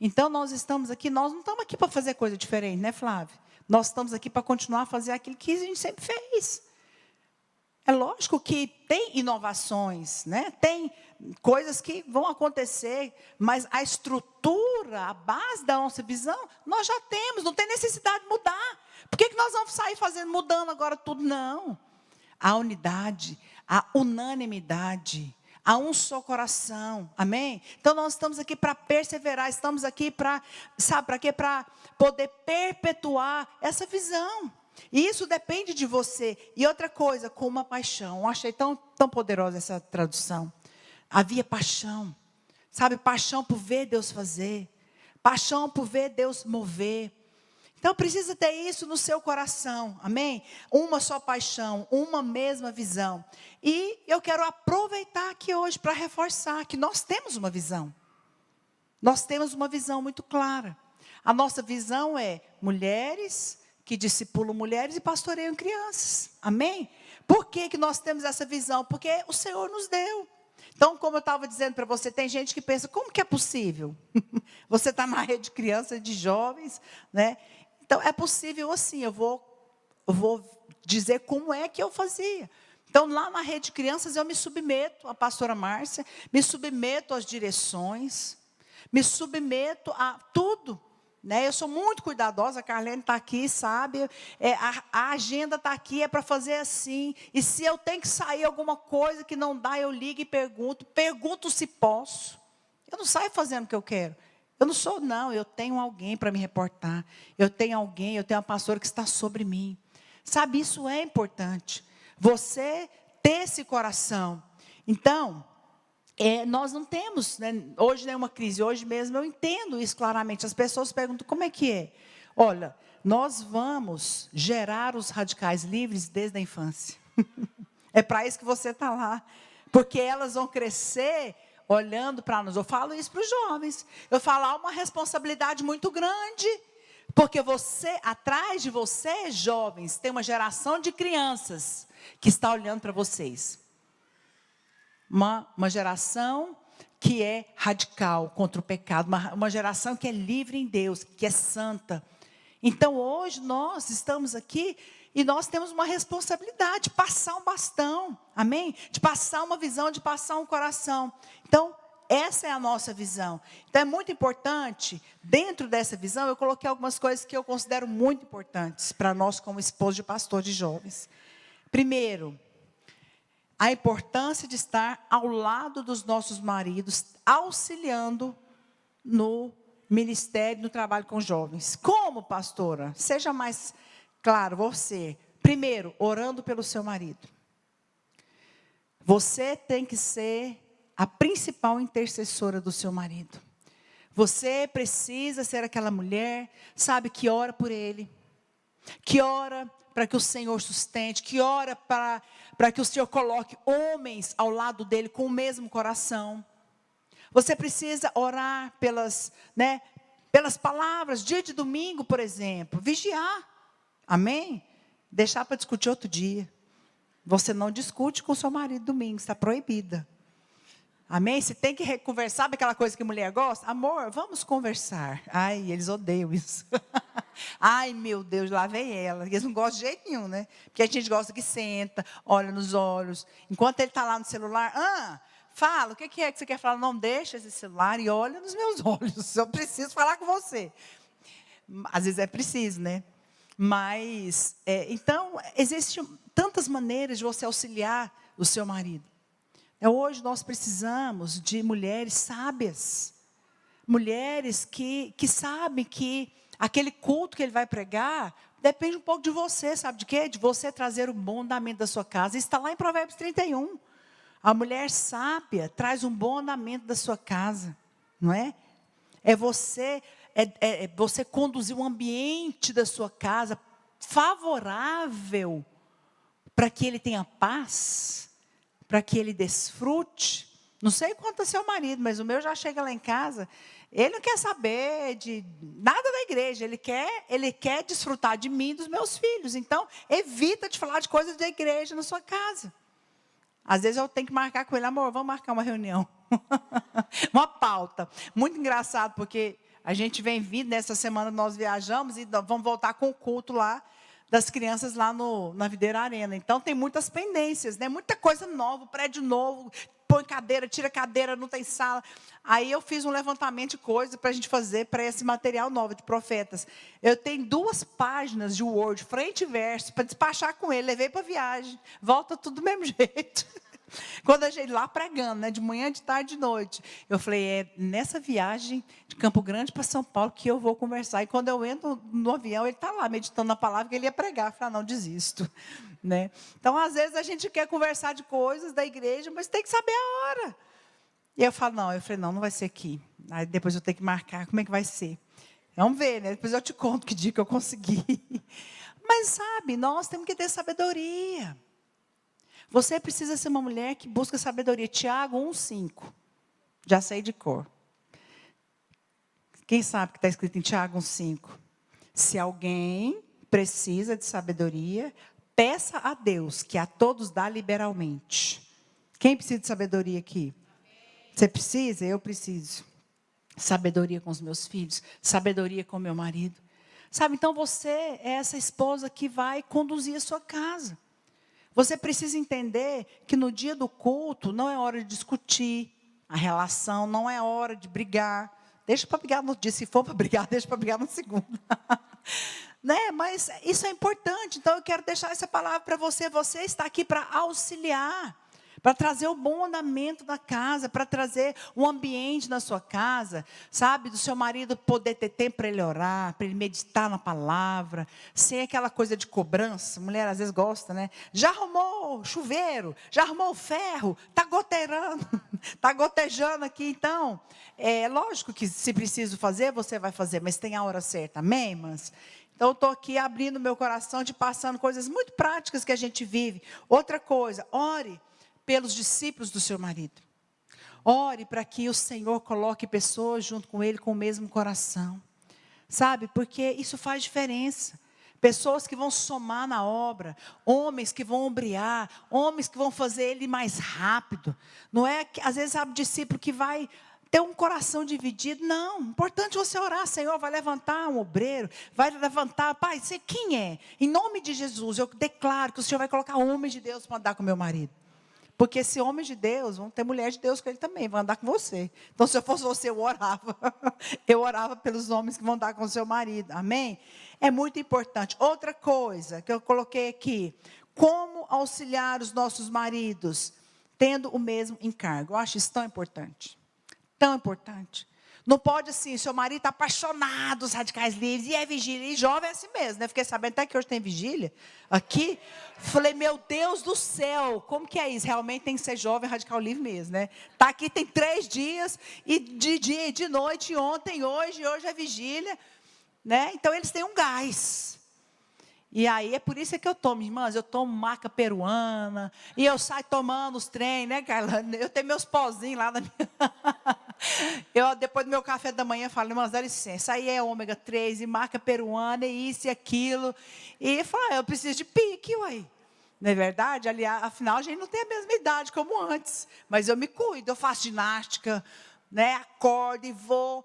Então nós estamos aqui, nós não estamos aqui para fazer coisa diferente, né, Flávio? Nós estamos aqui para continuar a fazer aquilo que a gente sempre fez. É lógico que tem inovações, né? Tem coisas que vão acontecer, mas a estrutura, a base da nossa visão, nós já temos, não tem necessidade de mudar. Por que nós vamos sair mudando agora tudo? Não. A unidade, a unanimidade, há um só coração, amém? Então nós estamos aqui para perseverar, estamos aqui para, sabe para quê? Para poder perpetuar essa visão. E isso depende de você. E outra coisa, com uma paixão. Eu achei tão poderosa essa tradução. Havia paixão, sabe? Paixão por ver Deus fazer, paixão por ver Deus mover. Então precisa ter isso no seu coração, amém? Uma só paixão, uma mesma visão. E eu quero aproveitar aqui hoje para reforçar que nós temos uma visão. Nós temos uma visão muito clara. A nossa visão é mulheres que discipulam mulheres e pastoreiam crianças, amém? Por que nós temos essa visão? Porque o Senhor nos deu. Então, como eu estava dizendo para você, tem gente que pensa, como que é possível? Você está na rede de crianças, de jovens, né? Então, é possível assim, eu vou dizer como é que eu fazia. Então, lá na rede de crianças, eu me submeto à pastora Márcia, me submeto às direções, me submeto a tudo. Né? Eu sou muito cuidadosa, a Carlene está aqui, sabe? A agenda está aqui, é para fazer assim. E se eu tenho que sair alguma coisa que não dá, eu ligo e pergunto se posso. Eu não saio fazendo o que eu quero. Eu não sou, não, eu tenho alguém para me reportar. Eu tenho uma pastora que está sobre mim. Sabe, isso é importante. Você ter esse coração. Então, nós não temos, né, hoje nenhuma crise. Hoje mesmo eu entendo isso claramente. As pessoas perguntam, como é que é? Olha, nós vamos gerar os radicais livres desde a infância. É para isso que você está lá. Porque elas vão crescer olhando para nós. Eu falo isso para os jovens. Eu falo, há uma responsabilidade muito grande. Porque atrás de você, jovens, tem uma geração de crianças que está olhando para vocês. Uma geração que é radical contra o pecado. Uma geração que é livre em Deus, que é santa. Então, hoje, nós estamos aqui e nós temos uma responsabilidade de passar um bastão, amém? De passar uma visão, de passar um coração. Então, essa é a nossa visão. Então, é muito importante, dentro dessa visão, eu coloquei algumas coisas que eu considero muito importantes para nós como esposo de pastor de jovens. Primeiro, a importância de estar ao lado dos nossos maridos, auxiliando no ministério, no trabalho com jovens. Como, pastora? Seja mais claro, você. Primeiro, orando pelo seu marido. Você tem que ser a principal intercessora do seu marido. Você precisa ser aquela mulher, sabe, que ora por ele, que ora para que o Senhor sustente, que ora para que o Senhor coloque homens ao lado dele com o mesmo coração. Você precisa orar pelas palavras, dia de domingo, por exemplo, vigiar, amém? Deixar para discutir outro dia. Você não discute com seu marido domingo, está proibida. Amém? Se tem que conversar, sabe aquela coisa que mulher gosta? Amor, vamos conversar. Ai, eles odeiam isso. Ai, meu Deus, lá vem ela. Eles não gostam de jeito nenhum, né? Porque a gente gosta que senta, olha nos olhos. Enquanto ele está lá no celular, fala, o que é que você quer falar? Não deixa esse celular e olha nos meus olhos. Eu preciso falar com você. Às vezes é preciso, né? Mas, então, existem tantas maneiras de você auxiliar o seu marido. Hoje nós precisamos de mulheres sábias. Mulheres que sabem que aquele culto que ele vai pregar depende um pouco de você, sabe de quê? De você trazer o bom andamento da sua casa. Isso está lá em Provérbios 31. A mulher sábia traz um bom andamento da sua casa, não é? É você conduzir o ambiente da sua casa favorável para que ele tenha paz, para que ele desfrute. Não sei quanto é seu marido, mas o meu já chega lá em casa, ele não quer saber de nada da igreja, ele quer desfrutar de mim e dos meus filhos. Então, evita de falar de coisas da igreja na sua casa. Às vezes eu tenho que marcar com ele, amor, vamos marcar uma reunião. Uma pauta. Muito engraçado, porque a gente vem vindo, nessa semana nós viajamos e vamos voltar com o culto lá das crianças lá na Videira Arena. Então tem muitas pendências, né? Muita coisa nova, prédio novo, põe cadeira, tira cadeira, não tem sala. Aí eu fiz um levantamento de coisas para a gente fazer para esse material novo de profetas. Eu tenho 2 páginas de Word, frente e verso, para despachar com ele. Levei para viagem, volta tudo do mesmo jeito. Quando a gente lá pregando, né, de manhã, de tarde, de noite, eu falei, nessa viagem de Campo Grande para São Paulo que eu vou conversar. E quando eu entro no avião, ele está lá meditando na palavra que ele ia pregar. Eu falei, não, desisto. Né? Então, às vezes, a gente quer conversar de coisas da igreja, mas tem que saber a hora. E eu falei, não vai ser aqui. Aí depois eu tenho que marcar, como é que vai ser? Vamos ver, né? Depois eu te conto que dia que eu consegui. Mas, sabe, nós temos que ter sabedoria. Você precisa ser uma mulher que busca sabedoria. Tiago 1,5. Já sei de cor. Quem sabe que está escrito em Tiago 1,5? Se alguém precisa de sabedoria, peça a Deus, que a todos dá liberalmente. Quem precisa de sabedoria aqui? Você precisa? Eu preciso. Sabedoria com os meus filhos, sabedoria com o meu marido. Sabe, então você é essa esposa que vai conduzir a sua casa. Você precisa entender que no dia do culto não é hora de discutir a relação, não é hora de brigar. Deixa para brigar no dia, se for para brigar, deixa para brigar no segundo. Né? Mas isso é importante, então eu quero deixar essa palavra para você. Você está aqui para auxiliar, para trazer o bom andamento da casa, para trazer um ambiente na sua casa, sabe, do seu marido poder ter tempo para ele orar, para ele meditar na palavra, sem aquela coisa de cobrança. Mulher às vezes gosta, né? Já arrumou o chuveiro, já arrumou o ferro, está goteirando, está gotejando aqui. Então, é lógico que se preciso fazer, você vai fazer, mas tem a hora certa, amém, irmãs? Então, eu estou aqui abrindo meu coração, te passando coisas muito práticas que a gente vive. Outra coisa, ore pelos discípulos do seu marido. Ore para que o Senhor coloque pessoas junto com ele com o mesmo coração. Sabe, porque isso faz diferença. Pessoas que vão somar na obra, homens que vão ombrear, homens que vão fazer ele mais rápido. Não é que, às vezes, sabe, discípulo que vai ter um coração dividido. Não, importante você orar, Senhor, vai levantar um obreiro, vai levantar, Pai, você quem é? Em nome de Jesus, eu declaro que o Senhor vai colocar homens de Deus para andar com meu marido. Porque esse homem de Deus, vão ter mulher de Deus com ele também, vão andar com você. Então, se eu fosse você, eu orava. Eu orava pelos homens que vão andar com o seu marido. Amém? É muito importante. Outra coisa que eu coloquei aqui. Como auxiliar os nossos maridos, tendo o mesmo encargo. Eu acho isso tão importante. Tão importante. Não pode assim, seu marido está apaixonado, os radicais livres, e é vigília, e jovem é assim mesmo, né? Fiquei sabendo até que hoje tem vigília aqui. Falei, meu Deus do céu, como que é isso? Realmente tem que ser jovem, radical livre mesmo, né? Está aqui tem 3 dias, e de dia e de noite, ontem, hoje é vigília, né? Então eles têm um gás. E aí é por isso que eu tomo, irmãs, eu tomo maca peruana, e eu saio tomando os trem, né, Carla? Eu tenho meus pozinhos lá na minha... depois do meu café da manhã, falo, irmãs, dá licença, aí é ômega 3, e maca peruana, e isso e aquilo. E falo, eu preciso de pique, uai. Não é verdade? Aliás, afinal, a gente não tem a mesma idade como antes. Mas eu me cuido, eu faço ginástica, né? Acordo e vou.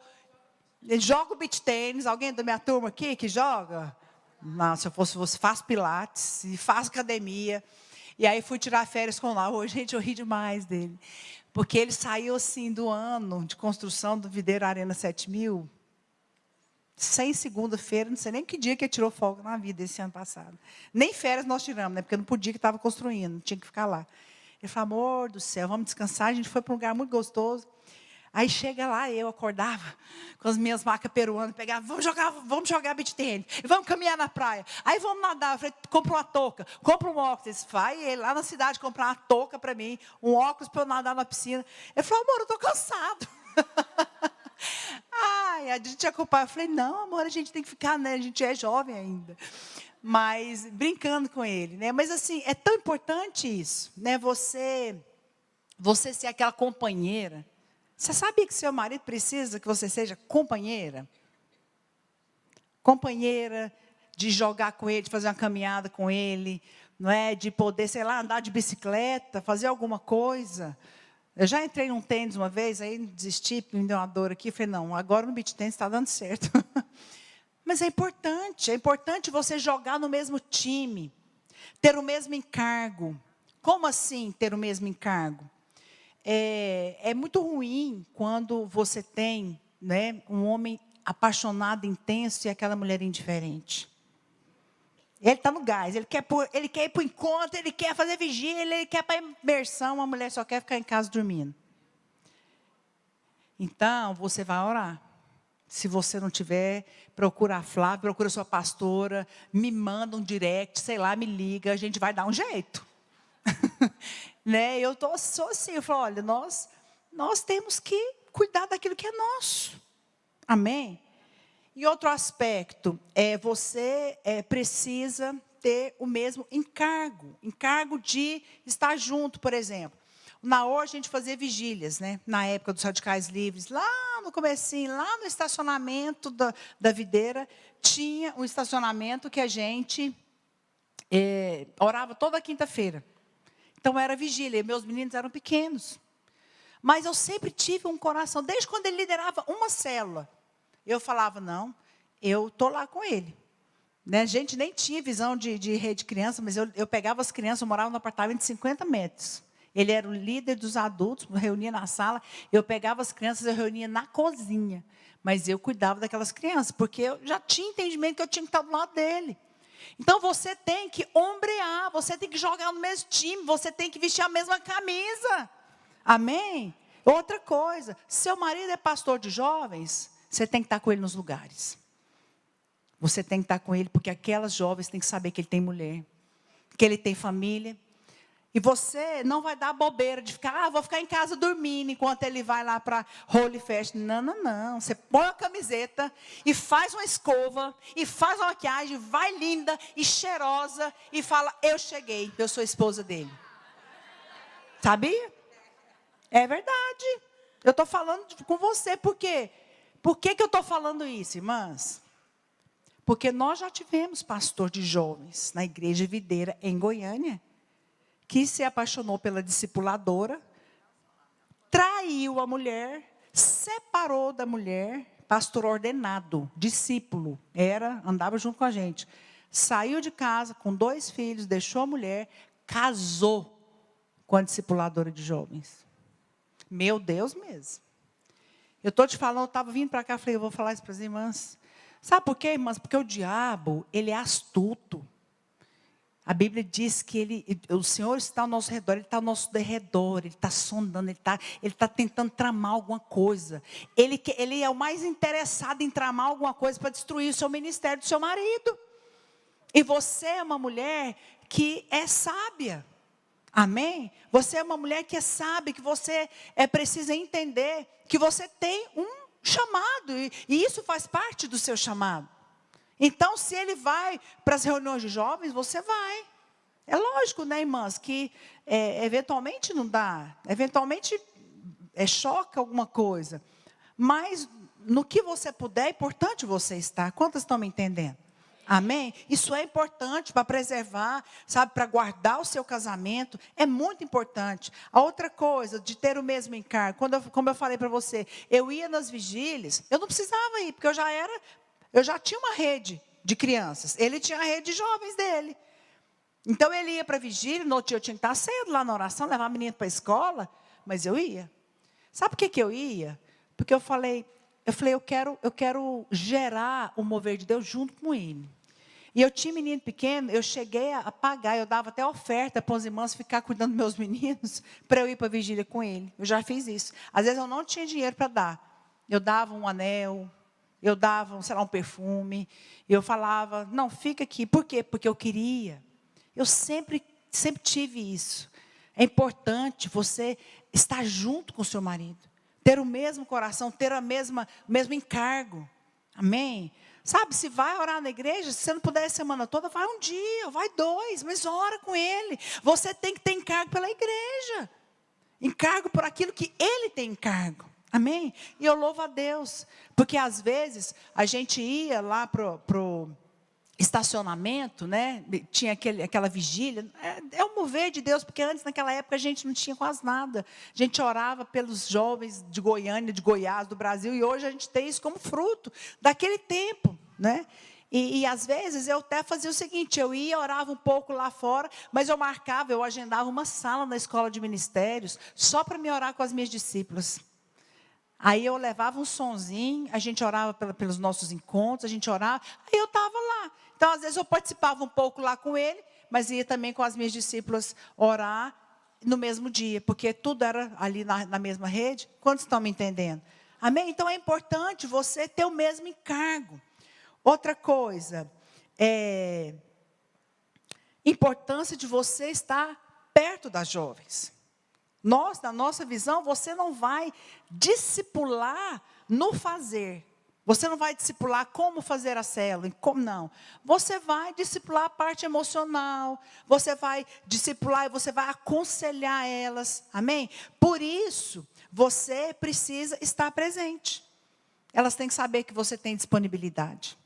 Jogo beach tênis. Alguém da minha turma aqui que joga? Não, se eu fosse você, faço pilates e faço academia. E aí fui tirar férias com o Lau. Gente, eu ri demais dele. Porque ele saiu assim do ano de construção do Videira Arena 7000. Sem segunda-feira, não sei nem que dia que ele tirou folga na vida esse ano passado. Nem férias nós tiramos, né? Porque não podia que estava construindo, tinha que ficar lá. Ele falou, amor do céu, vamos descansar. A gente foi para um lugar muito gostoso. Aí chega lá, eu acordava com as minhas macas peruanas, pegava, vamos jogar beach tênis, vamos caminhar na praia. Aí vamos nadar, eu falei, compra uma touca, compra um óculos. Vai ele lá na cidade comprar uma touca para mim, um óculos para eu nadar na piscina. Ele falou, amor, eu estou cansado. Ai, a gente ia culpar. Eu falei, não, amor, a gente tem que ficar, né? A gente é jovem ainda. Mas, brincando com ele, né? Mas, assim, é tão importante isso, né? Você ser aquela companheira. Você sabia que seu marido precisa que você seja companheira? Companheira de jogar com ele, de fazer uma caminhada com ele, não é? De poder, sei lá, andar de bicicleta, fazer alguma coisa. Eu já entrei num tênis uma vez, aí desisti, me deu uma dor aqui. Falei, não, agora no beach tênis está dando certo. Mas é importante você jogar no mesmo time, ter o mesmo encargo. Como assim ter o mesmo encargo? É muito ruim quando você tem, né, um homem apaixonado, intenso, e aquela mulher indiferente. Ele está no gás, ele quer ir para o encontro, ele quer fazer vigília, ele quer para imersão, a mulher só quer ficar em casa dormindo. Então, você vai orar. Se você não tiver, procura a Flávia, procura a sua pastora, me manda um direct, sei lá, me liga, a gente vai dar um jeito. Né? Sou assim, eu falo, olha, nós temos que cuidar daquilo que é nosso. Amém? E outro aspecto, você precisa ter o mesmo encargo de estar junto, por exemplo. Na hora a gente fazia vigílias, né? Na época dos radicais livres, lá no comecinho, lá no estacionamento da videira, tinha um estacionamento que a gente orava toda quinta-feira. Então era vigília, meus meninos eram pequenos. Mas eu sempre tive um coração, desde quando ele liderava uma célula. Eu falava, não, eu estou lá com ele. Né? A gente nem tinha visão de rede criança, mas eu pegava as crianças, eu morava num apartamento de 50 metros. Ele era o líder dos adultos, reunia na sala, eu pegava as crianças, eu reunia na cozinha. Mas eu cuidava daquelas crianças, porque eu já tinha entendimento que eu tinha que estar do lado dele. Então, você tem que ombrear, você tem que jogar no mesmo time, você tem que vestir a mesma camisa. Amém? Outra coisa, seu marido é pastor de jovens, você tem que estar com ele nos lugares. Você tem que estar com ele, porque aquelas jovens têm que saber que ele tem mulher, que ele tem família. E você não vai dar bobeira de ficar, vou ficar em casa dormindo enquanto ele vai lá para Holy Fest. Não, não, não. Você põe a camiseta e faz uma escova e faz uma maquiagem, vai linda e cheirosa e fala, eu cheguei, eu sou a esposa dele. Sabia? É verdade. Eu estou falando com você, por quê? Por que eu estou falando isso, irmãs? Porque nós já tivemos pastor de jovens na igreja Videira, em Goiânia, que se apaixonou pela discipuladora, traiu a mulher, separou da mulher, pastor ordenado, discípulo, andava junto com a gente. Saiu de casa com 2 filhos, deixou a mulher, casou com a discipuladora de jovens. Meu Deus mesmo. Eu estou te falando, eu estava vindo para cá, falei, eu vou falar isso para as irmãs. Sabe por quê, irmãs? Porque o diabo, ele é astuto. A Bíblia diz que o Senhor está ao nosso redor, Ele está ao nosso derredor, Ele está sondando, Ele está tentando tramar alguma coisa. Ele é o mais interessado em tramar alguma coisa para destruir o seu ministério do seu marido. E você é uma mulher que é sábia. Amém? Você é uma mulher que é sábia, que você precisa entender que você tem um chamado. E isso faz parte do seu chamado. Então, se ele vai para as reuniões de jovens, você vai. É lógico, né, irmãs, que eventualmente não dá, eventualmente choca alguma coisa. Mas no que você puder, é importante você estar. Quantas estão me entendendo? Amém? Isso é importante para preservar, sabe, para guardar o seu casamento, é muito importante. A outra coisa, de ter o mesmo encargo, como eu falei para você, eu ia nas vigílias, eu não precisava ir, porque eu já tinha uma rede de crianças, ele tinha a rede de jovens dele. Então ele ia para a vigília, no outro dia eu tinha que estar cedo lá na oração, levar a menina para a escola, mas eu ia. Sabe por que eu ia? Porque eu falei, eu quero gerar o mover de Deus junto com ele. E eu tinha menino pequeno, eu cheguei a pagar, eu dava até oferta para os irmãos ficar cuidando dos meus meninos, para eu ir para a vigília com ele. Eu já fiz isso. Às vezes eu não tinha dinheiro para dar. Eu dava um anel, eu dava, sei lá, um perfume. E eu falava, não, fica aqui. Por quê? Porque eu queria. Eu sempre tive isso. É importante você estar junto com o seu marido. Ter o mesmo coração, ter o mesmo encargo. Amém? Sabe, se vai orar na igreja, se você não puder a semana toda, vai um dia, vai 2, mas ora com ele. Você tem que ter encargo pela igreja. Encargo por aquilo que ele tem encargo. Amém? E eu louvo a Deus, porque às vezes a gente ia lá pro estacionamento, né? Tinha aquela vigília. É um mover de Deus, porque antes, naquela época, a gente não tinha quase nada. A gente orava pelos jovens de Goiânia, de Goiás, do Brasil, e hoje a gente tem isso como fruto daquele tempo, né? E às vezes eu até fazia o seguinte, eu ia, orava um pouco lá fora, mas eu agendava uma sala na escola de ministérios, só para me orar com as minhas discípulas. Aí eu levava um sonzinho, a gente orava pelos nossos encontros, a gente orava, aí eu estava lá. Então, às vezes, eu participava um pouco lá com ele, mas ia também com as minhas discípulas orar no mesmo dia, porque tudo era ali na mesma rede. Quantos estão me entendendo? Amém? Então, é importante você ter o mesmo encargo. Outra coisa, importância de você estar perto das jovens. Na nossa visão, você não vai discipular no fazer. Você não vai discipular como fazer a célula, não. Você vai discipular a parte emocional, você vai discipular e você vai aconselhar elas, amém? Por isso, você precisa estar presente. Elas têm que saber que você tem disponibilidade.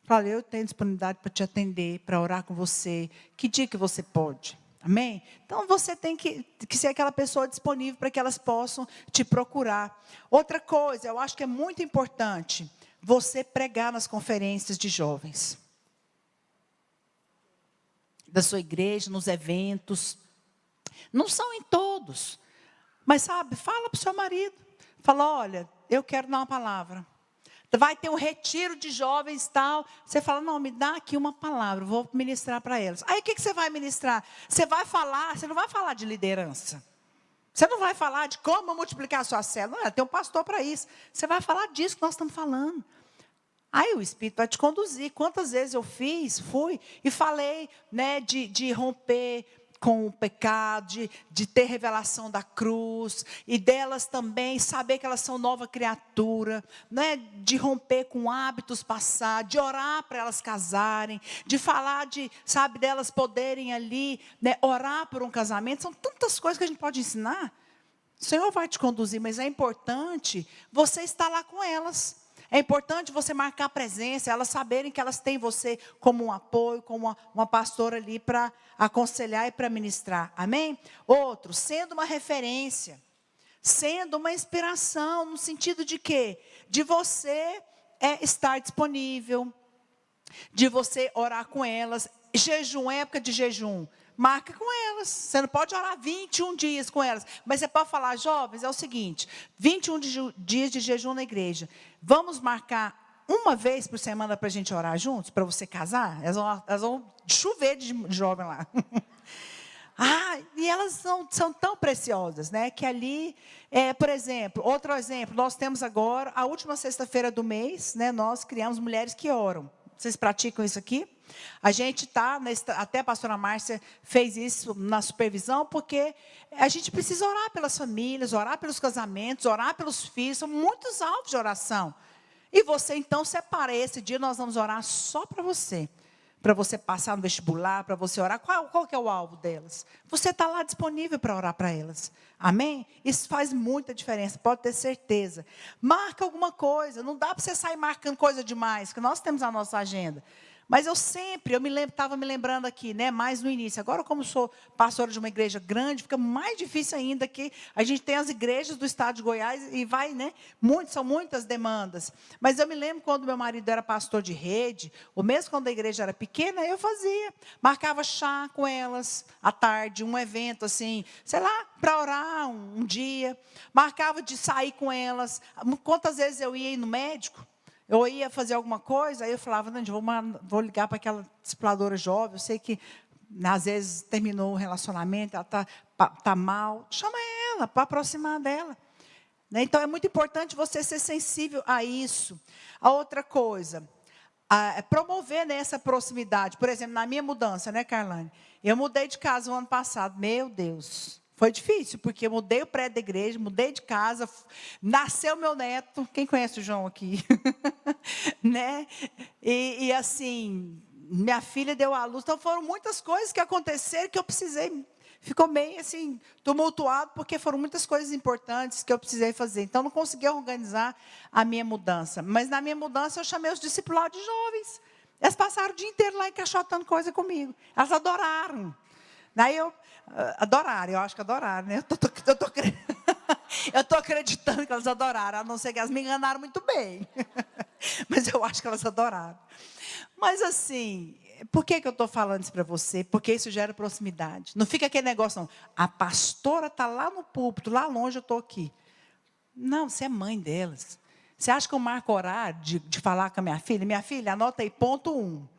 Fala, eu tenho disponibilidade para te atender, para orar com você. Que dia que você pode? Amém? Então, você tem que ser aquela pessoa disponível para que elas possam te procurar. Outra coisa, eu acho que é muito importante, você pregar nas conferências de jovens. Da sua igreja, nos eventos. Não são em todos. Mas, sabe, fala para o seu marido. Fala, olha, eu quero dar uma palavra. Vai ter um retiro de jovens e tal. Você fala, não, me dá aqui uma palavra, vou ministrar para elas. Aí o que você vai ministrar? Você vai falar, você não vai falar de liderança. Você não vai falar de como multiplicar a sua célula. Não, tem um pastor para isso. Você vai falar disso que nós estamos falando. Aí o Espírito vai te conduzir. Quantas vezes eu fui e falei, né, de romper com o pecado, de ter revelação da cruz, e delas também saber que elas são nova criatura, né? De romper com hábitos passados, de orar para elas casarem, de falar delas poderem ali, né, orar por um casamento. São tantas coisas que a gente pode ensinar. O Senhor vai te conduzir, mas é importante você estar lá com elas. É importante você marcar presença, elas saberem que elas têm você como um apoio, como uma pastora ali para aconselhar e para ministrar. Amém? Outro, sendo uma referência, sendo uma inspiração, no sentido de quê? De você estar disponível, de você orar com elas. Jejum, época de jejum, marca com elas. Você não pode orar 21 dias com elas. Mas você pode falar, jovens, é o seguinte, 21 dias de jejum na igreja. Vamos marcar uma vez por semana para a gente orar juntos, para você casar? Elas vão chover de jovem lá. E elas são tão preciosas, né? Que ali, por exemplo, outro exemplo, nós temos agora, a última sexta-feira do mês, né? Nós criamos Mulheres que Oram. Vocês praticam isso aqui? A gente está, até a pastora Márcia fez isso na supervisão, porque a gente precisa orar pelas famílias, orar pelos casamentos, orar pelos filhos, são muitos alvos de oração. E você então separa esse dia, nós vamos orar só para você passar no vestibular, para você orar. Qual que é o alvo delas? Você está lá disponível para orar para elas. Amém? Isso faz muita diferença, pode ter certeza. Marca alguma coisa, não dá para você sair marcando coisa demais, que nós temos a nossa agenda. Mas estava me lembrando aqui, né, mais no início. Agora, como sou pastora de uma igreja grande, fica mais difícil ainda, que a gente tem as igrejas do estado de Goiás e são muitas demandas. Mas eu me lembro quando meu marido era pastor de rede, ou mesmo quando a igreja era pequena, eu marcava chá com elas à tarde, um evento assim, sei lá, para orar um dia, marcava de sair com elas. Quantas vezes eu ia ir no médico? Eu ia fazer alguma coisa, aí eu falava, não, vou ligar para aquela discipuladora jovem, eu sei que às vezes terminou o relacionamento, ela tá mal, chama ela para aproximar dela. Né? Então é muito importante você ser sensível a isso. A outra coisa, é promover, né, essa proximidade. Por exemplo, na minha mudança, né, Carlane? Eu mudei de casa o ano passado, meu Deus. Foi difícil, porque eu mudei o prédio da igreja, mudei de casa, nasceu meu neto. Quem conhece o João aqui? Né? E assim, minha filha deu à luz. Então foram muitas coisas que aconteceram que eu precisei. Ficou meio assim, tumultuado, porque foram muitas coisas importantes que eu precisei fazer. Então não consegui organizar a minha mudança. Mas na minha mudança eu chamei os discipulados de jovens. Elas passaram o dia inteiro lá encaixotando coisa comigo. Elas adoraram. Daí adoraram, eu acho que adoraram, né? Eu estou acreditando que elas adoraram, a não ser que elas me enganaram muito bem. Mas eu acho que elas adoraram. Mas assim, por que eu estou falando isso para você? Porque isso gera proximidade. Não fica aquele negócio, não. A pastora está lá no púlpito, lá longe eu estou aqui. Não, você é mãe delas. Você acha que eu marco horário de falar com a minha filha? Minha filha, anota aí, ponto 1.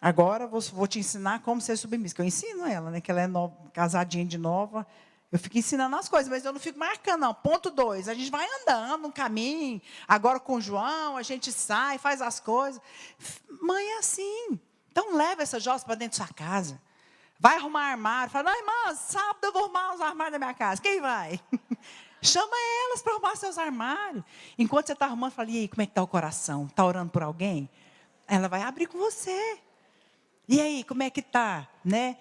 Agora vou te ensinar como ser submissa. Que eu ensino ela, né? Que ela é casadinha de nova. Eu fico ensinando as coisas, mas eu não fico marcando, não. Ponto 2, a gente vai andando no caminho. Agora com o João, a gente sai, faz as coisas. Mãe é assim. Então leva essa jossa para dentro da sua casa. Vai arrumar armário. Fala, não, irmã, sábado eu vou arrumar os armários da minha casa. Quem vai? Chama elas para arrumar seus armários. Enquanto você está arrumando, fala, e aí, como é que está o coração? Está orando por alguém? Ela vai abrir com você. E aí, como é que está? Né?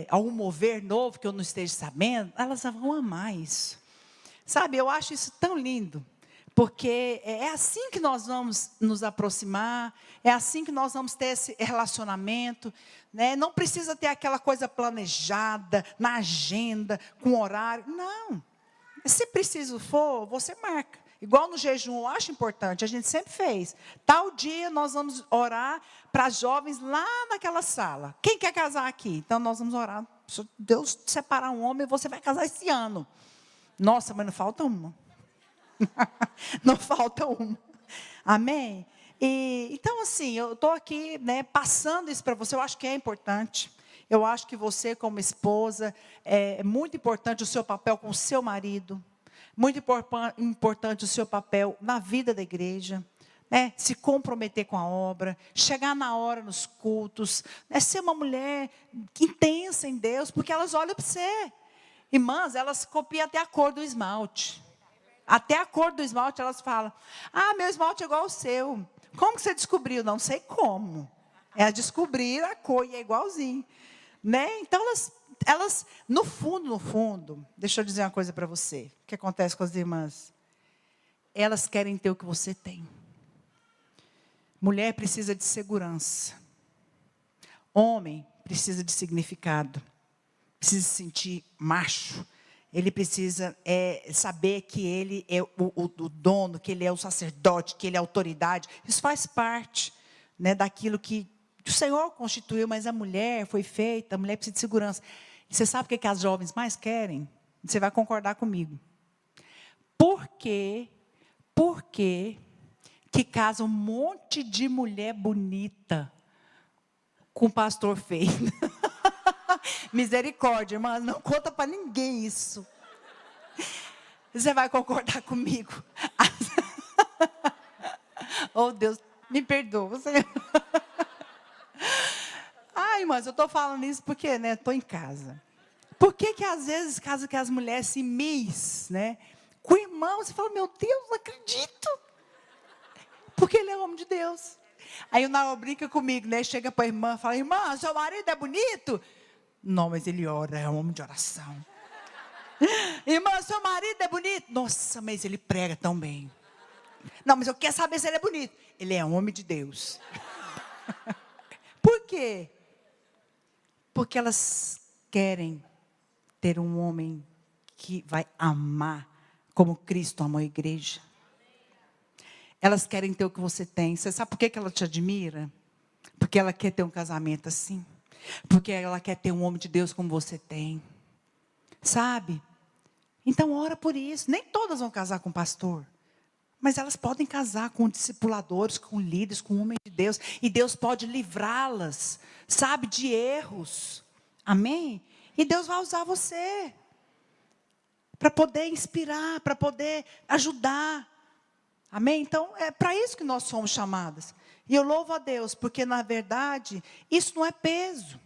Algum mover novo que eu não esteja sabendo? Elas vão amar isso. Sabe, eu acho isso tão lindo. Porque é assim que nós vamos nos aproximar. É assim que nós vamos ter esse relacionamento. Né? Não precisa ter aquela coisa planejada, na agenda, com horário. Não. Se preciso for, você marca. Igual no jejum, eu acho importante, a gente sempre fez. Tal dia nós vamos orar para as jovens lá naquela sala. Quem quer casar aqui? Então nós vamos orar. Se Deus separar um homem, você vai casar esse ano. Nossa, mas não falta uma. Não falta uma. Amém? Então, assim, eu estou aqui, né, passando isso para você, eu acho que é importante. Eu acho que você, como esposa, é muito importante o seu papel com o seu marido. Muito importante o seu papel na vida da igreja, né? Se comprometer com a obra, chegar na hora nos cultos, né? Ser uma mulher intensa em Deus, porque elas olham para você. Irmãs, elas copiam até a cor do esmalte. Até a cor do esmalte elas falam, meu esmalte é igual ao seu. Como que você descobriu? Não sei como. É descobrir a cor e é igualzinho. Né? Então elas, no fundo, deixa eu dizer uma coisa para você. O que acontece com as irmãs? Elas querem ter o que você tem. Mulher precisa de segurança. Homem precisa de significado. Precisa se sentir macho. Ele precisa saber que ele é o dono, que ele é o sacerdote, que ele é a autoridade. Isso faz parte, né, daquilo que o Senhor constituiu, mas a mulher foi feita, a mulher precisa de segurança. E você sabe o que as jovens mais querem? Você vai concordar comigo. Por que casa um monte de mulher bonita com pastor feio? Misericórdia, irmã, não conta para ninguém isso. Você vai concordar comigo? Oh, Deus, me perdoa. Mas eu estou falando isso porque, né, estou em casa. Por que às vezes, casa que as mulheres se mis, né? Com irmãos, você fala, meu Deus, não acredito. Porque ele é homem de Deus. Aí o Naor brinca comigo, né? Chega para a irmã e fala: irmã, seu marido é bonito? Não, mas ele ora, é um homem de oração. Irmã, seu marido é bonito? Nossa, mas ele prega tão bem. Não, mas eu quero saber se ele é bonito. Ele é um homem de Deus. Por quê? Porque elas querem ter um homem que vai amar como Cristo amou a igreja. Elas querem ter o que você tem. Você sabe por que ela te admira? Porque ela quer ter um casamento assim. Porque ela quer ter um homem de Deus como você tem. Sabe? Então ora por isso. Nem todas vão casar com pastor. Mas elas podem casar com discipuladores, com líderes, com homens de Deus. E Deus pode livrá-las, sabe, de erros. Amém? E Deus vai usar você para poder inspirar, para poder ajudar. Amém? Então, é para isso que nós somos chamadas. E eu louvo a Deus, porque na verdade, isso não é peso.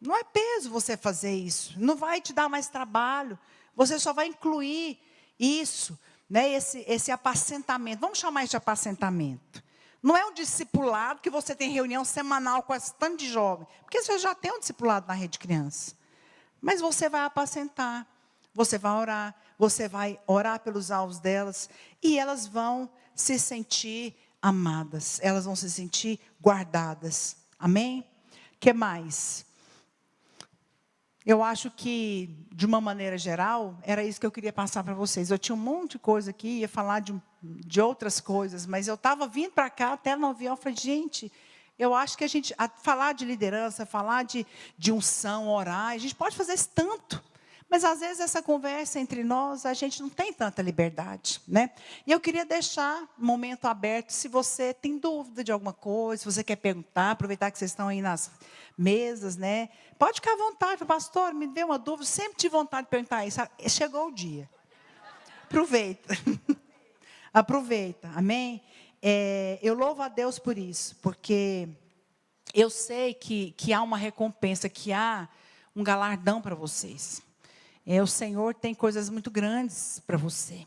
Não é peso você fazer isso. Não vai te dar mais trabalho. Você só vai incluir isso, né? Esse apacentamento. Vamos chamar isso de apacentamento. Não é um discipulado que você tem reunião semanal com esse tanto de jovem. Porque você já tem um discipulado na rede de criança. Mas você vai apacentar. Você vai orar pelos alvos delas, e elas vão se sentir amadas, elas vão se sentir guardadas. Amém? Que mais? Eu acho que, de uma maneira geral, era isso que eu queria passar para vocês. Eu tinha um monte de coisa aqui, ia falar de outras coisas, mas eu estava vindo para cá, até no avião, eu falei, gente, eu acho que falar de liderança, falar de unção, orar, a gente pode fazer isso tanto. Mas, às vezes, essa conversa entre nós, a gente não tem tanta liberdade, né? E eu queria deixar um momento aberto, se você tem dúvida de alguma coisa, se você quer perguntar, aproveitar que vocês estão aí nas mesas, né? Pode ficar à vontade, pastor, me dê uma dúvida, sempre tive vontade de perguntar isso. Chegou o dia. Aproveita. Aproveita, amém? Eu louvo a Deus por isso, porque eu sei que há uma recompensa, que há um galardão para vocês. O Senhor tem coisas muito grandes para você.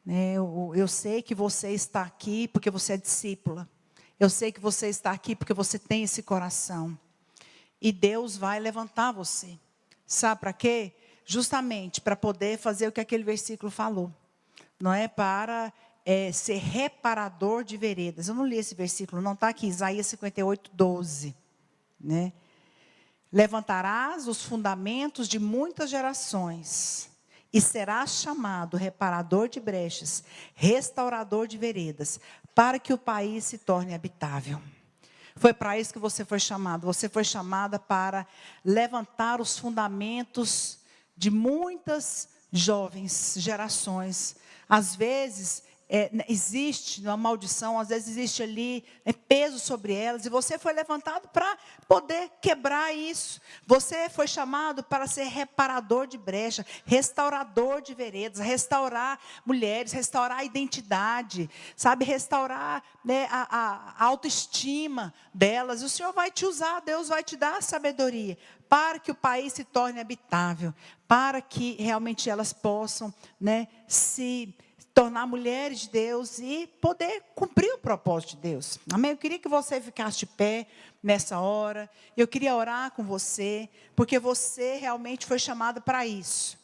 Eu sei que você está aqui porque você é discípula. Eu sei que você está aqui porque você tem esse coração. E Deus vai levantar você. Sabe para quê? Justamente para poder fazer o que aquele versículo falou. Não é para ser reparador de veredas. Eu não li esse versículo, não está aqui. Isaías 58, 12. Né? Levantarás os fundamentos de muitas gerações, e serás chamado reparador de brechas, restaurador de veredas, para que o país se torne habitável. Foi para isso que você foi chamado. Você foi chamada para levantar os fundamentos de muitas jovens gerações. Às vezes existe uma maldição, às vezes existe ali peso sobre elas, e você foi levantado para poder quebrar isso. Você foi chamado para ser reparador de brecha, restaurador de veredas, restaurar mulheres, restaurar a identidade, sabe, restaurar, né, a autoestima delas. O Senhor vai te usar, Deus vai te dar sabedoria para que o país se torne habitável, para que realmente elas possam, né, se tornar mulheres de Deus e poder cumprir o propósito de Deus. Amém? Eu queria que você ficasse de pé nessa hora. Eu queria orar com você, porque você realmente foi chamada para isso.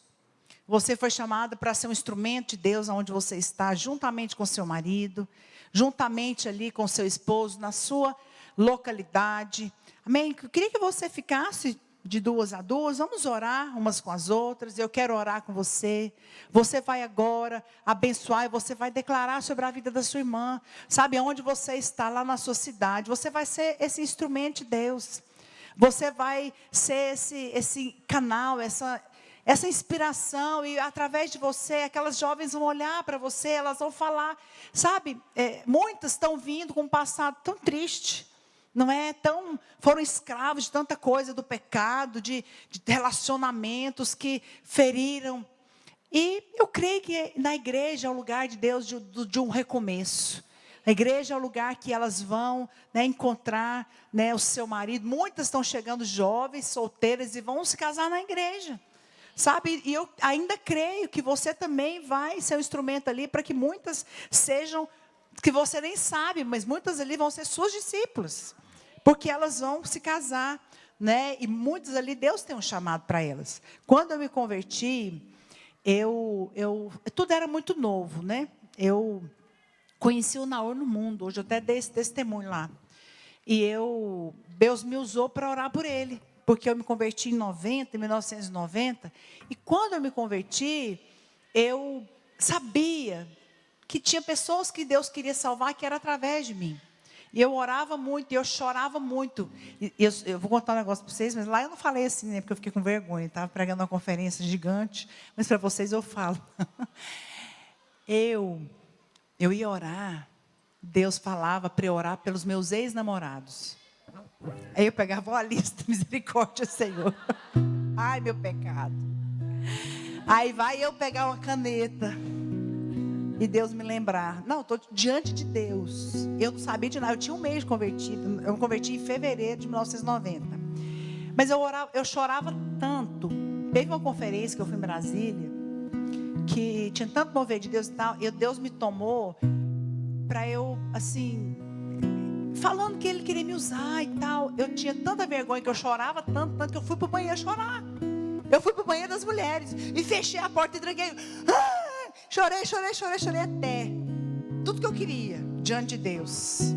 Você foi chamada para ser um instrumento de Deus onde você está, juntamente com seu marido, juntamente ali com seu esposo, na sua localidade. Amém? Eu queria que você ficasse de 2 a 2, vamos orar umas com as outras. Eu quero orar com você. Você vai agora abençoar e você vai declarar sobre a vida da sua irmã. Sabe, onde você está, lá na sua cidade, você vai ser esse instrumento de Deus. Você vai ser esse canal, essa inspiração, e através de você, aquelas jovens vão olhar para você, elas vão falar, sabe, muitas estão vindo com um passado tão triste. Não é foram escravos de tanta coisa, do pecado, de relacionamentos que feriram. E eu creio que na igreja é o lugar de Deus de um recomeço. A igreja é o lugar que elas vão, né, encontrar, né, o seu marido. Muitas estão chegando jovens, solteiras, e vão se casar na igreja. Sabe, e eu ainda creio que você também vai ser um instrumento ali para que muitas sejam que você nem sabe, mas muitas ali vão ser suas discípulas, porque elas vão se casar, né? E muitas ali Deus tem um chamado para elas. Quando eu me converti, tudo era muito novo, né? Eu conheci o Naor no mundo, hoje eu até dei esse testemunho lá. E Deus me usou para orar por ele, porque eu me converti em 1990, e quando eu me converti, eu sabia que tinha pessoas que Deus queria salvar, que era através de mim. E eu orava muito, e eu chorava muito. Eu vou contar um negócio para vocês, mas lá eu não falei assim, né, porque eu fiquei com vergonha. Estava pregando uma conferência gigante, mas para vocês eu falo. Eu ia orar, Deus falava para eu orar pelos meus ex-namorados. Aí eu pegava uma lista, misericórdia, Senhor. Ai, meu pecado. Aí vai eu pegar uma caneta e Deus me lembrar. Não, estou diante de Deus. Eu não sabia de nada, eu tinha um mês de convertido. Eu me converti em fevereiro de 1990. Mas eu chorava tanto. Teve uma conferência que eu fui em Brasília, que tinha tanto mover de Deus e tal, e Deus me tomou para eu, assim, falando que Ele queria me usar e tal. Eu tinha tanta vergonha que eu chorava tanto que eu fui para o banheiro chorar. Eu fui para o banheiro das mulheres e fechei a porta e tranquei. Chorei até tudo que eu queria diante de Deus.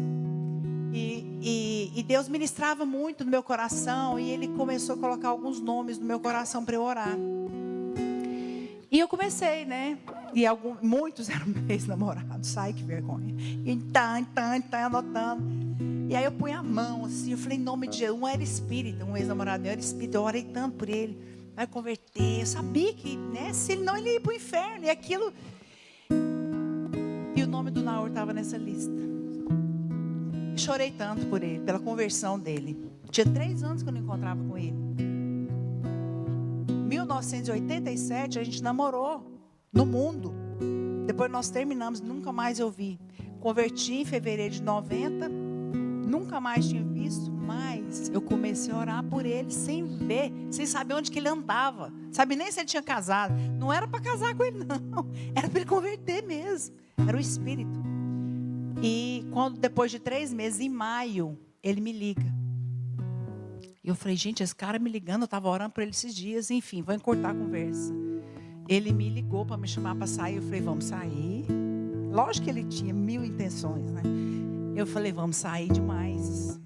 E Deus ministrava muito no meu coração, e Ele começou a colocar alguns nomes no meu coração para eu orar. E eu comecei, né? E muitos eram meus namorados. Ai, que vergonha. E anotando. E aí eu punha a mão assim, eu falei, em nome de Jesus. Um era espírita, um ex-namorado meu era espírita. Eu orei tanto por ele, vai converter. Eu sabia que, né, se ele não, ele ia para o inferno. E aquilo. E o nome do Naor estava nessa lista. Eu chorei tanto por ele, pela conversão dele. Tinha 3 anos que eu não encontrava com ele. Em 1987 a gente namorou no mundo. Depois nós terminamos, nunca mais eu vi. Converti em fevereiro de 90, nunca mais tinha visto, mas eu comecei a orar por ele sem ver, sem saber onde que ele andava, sabe nem se ele tinha casado. Não era para casar com ele, não, era para ele converter mesmo, era o Espírito. E quando depois de 3 meses, em maio, ele me liga. E eu falei, gente, esse cara me ligando, eu estava orando por ele esses dias, enfim, vou encurtar a conversa. Ele me ligou para me chamar para sair, eu falei, vamos sair. Lógico que ele tinha 1000 intenções, né? Eu falei, vamos sair demais.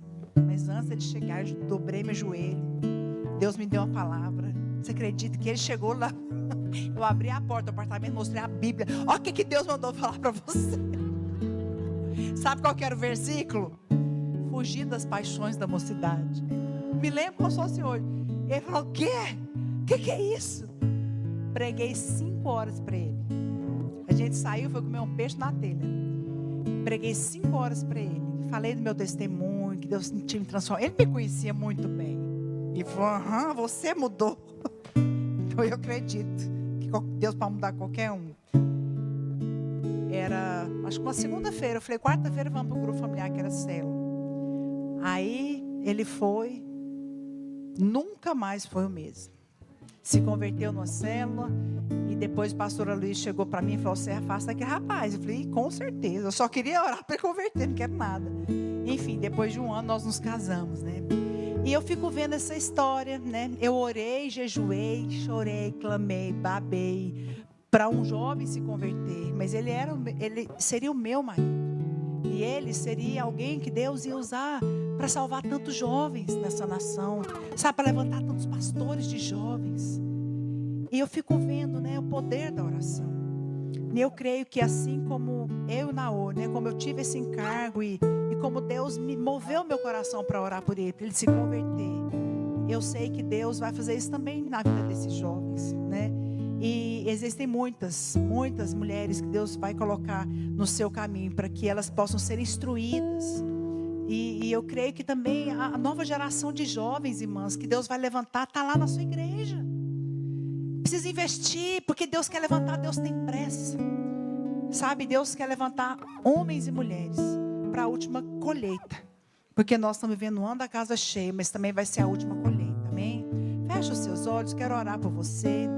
Mas antes de chegar, eu dobrei meu joelho. Deus me deu uma palavra. Você acredita que ele chegou lá? Eu abri a porta do apartamento, mostrei a Bíblia. Olha o que Deus mandou falar para você. Sabe qual que era o versículo? Fugir das paixões da mocidade. Me lembro como se fosse hoje. Ele falou, o quê? O que é isso? Preguei 5 horas para ele. A gente saiu, foi comer um peixe na telha. Preguei 5 horas para ele. Falei do meu testemunho, que Deus tinha me transformado. Ele me conhecia muito bem. E falou, você mudou. Então eu acredito que Deus pode mudar qualquer um. Era, acho que uma segunda-feira. Eu falei, quarta-feira vamos para o grupo familiar, que era célula. Aí ele foi. Nunca mais foi o mesmo. Se converteu numa célula. E depois o pastor Luiz chegou para mim e falou, você afasta aquele rapaz. Eu falei, com certeza. Eu só queria orar para ele converter, não quero nada. Enfim, depois de 1 ano nós nos casamos, né? E eu fico vendo essa história, né? Eu orei, jejuei, chorei, clamei, babei para um jovem se converter. Mas ele seria o meu marido. E ele seria alguém que Deus ia usar para salvar tantos jovens nessa nação, sabe, para levantar tantos pastores de jovens. E eu fico vendo, né, o poder da oração. E eu creio que assim como eu e Naor, né, como eu tive esse encargo e como Deus me moveu meu coração para orar por ele, para ele se converter, eu sei que Deus vai fazer isso também na vida desses jovens, né? E existem muitas mulheres que Deus vai colocar no seu caminho para que elas possam ser instruídas. E eu creio que também a nova geração de jovens, irmãs, que Deus vai levantar, está lá na sua igreja. Precisa investir, porque Deus quer levantar, Deus tem pressa. Sabe, Deus quer levantar homens e mulheres para a última colheita. Porque nós estamos vivendo um ano da casa cheia, mas também vai ser a última colheita, amém? Fecha os seus olhos, quero orar por você.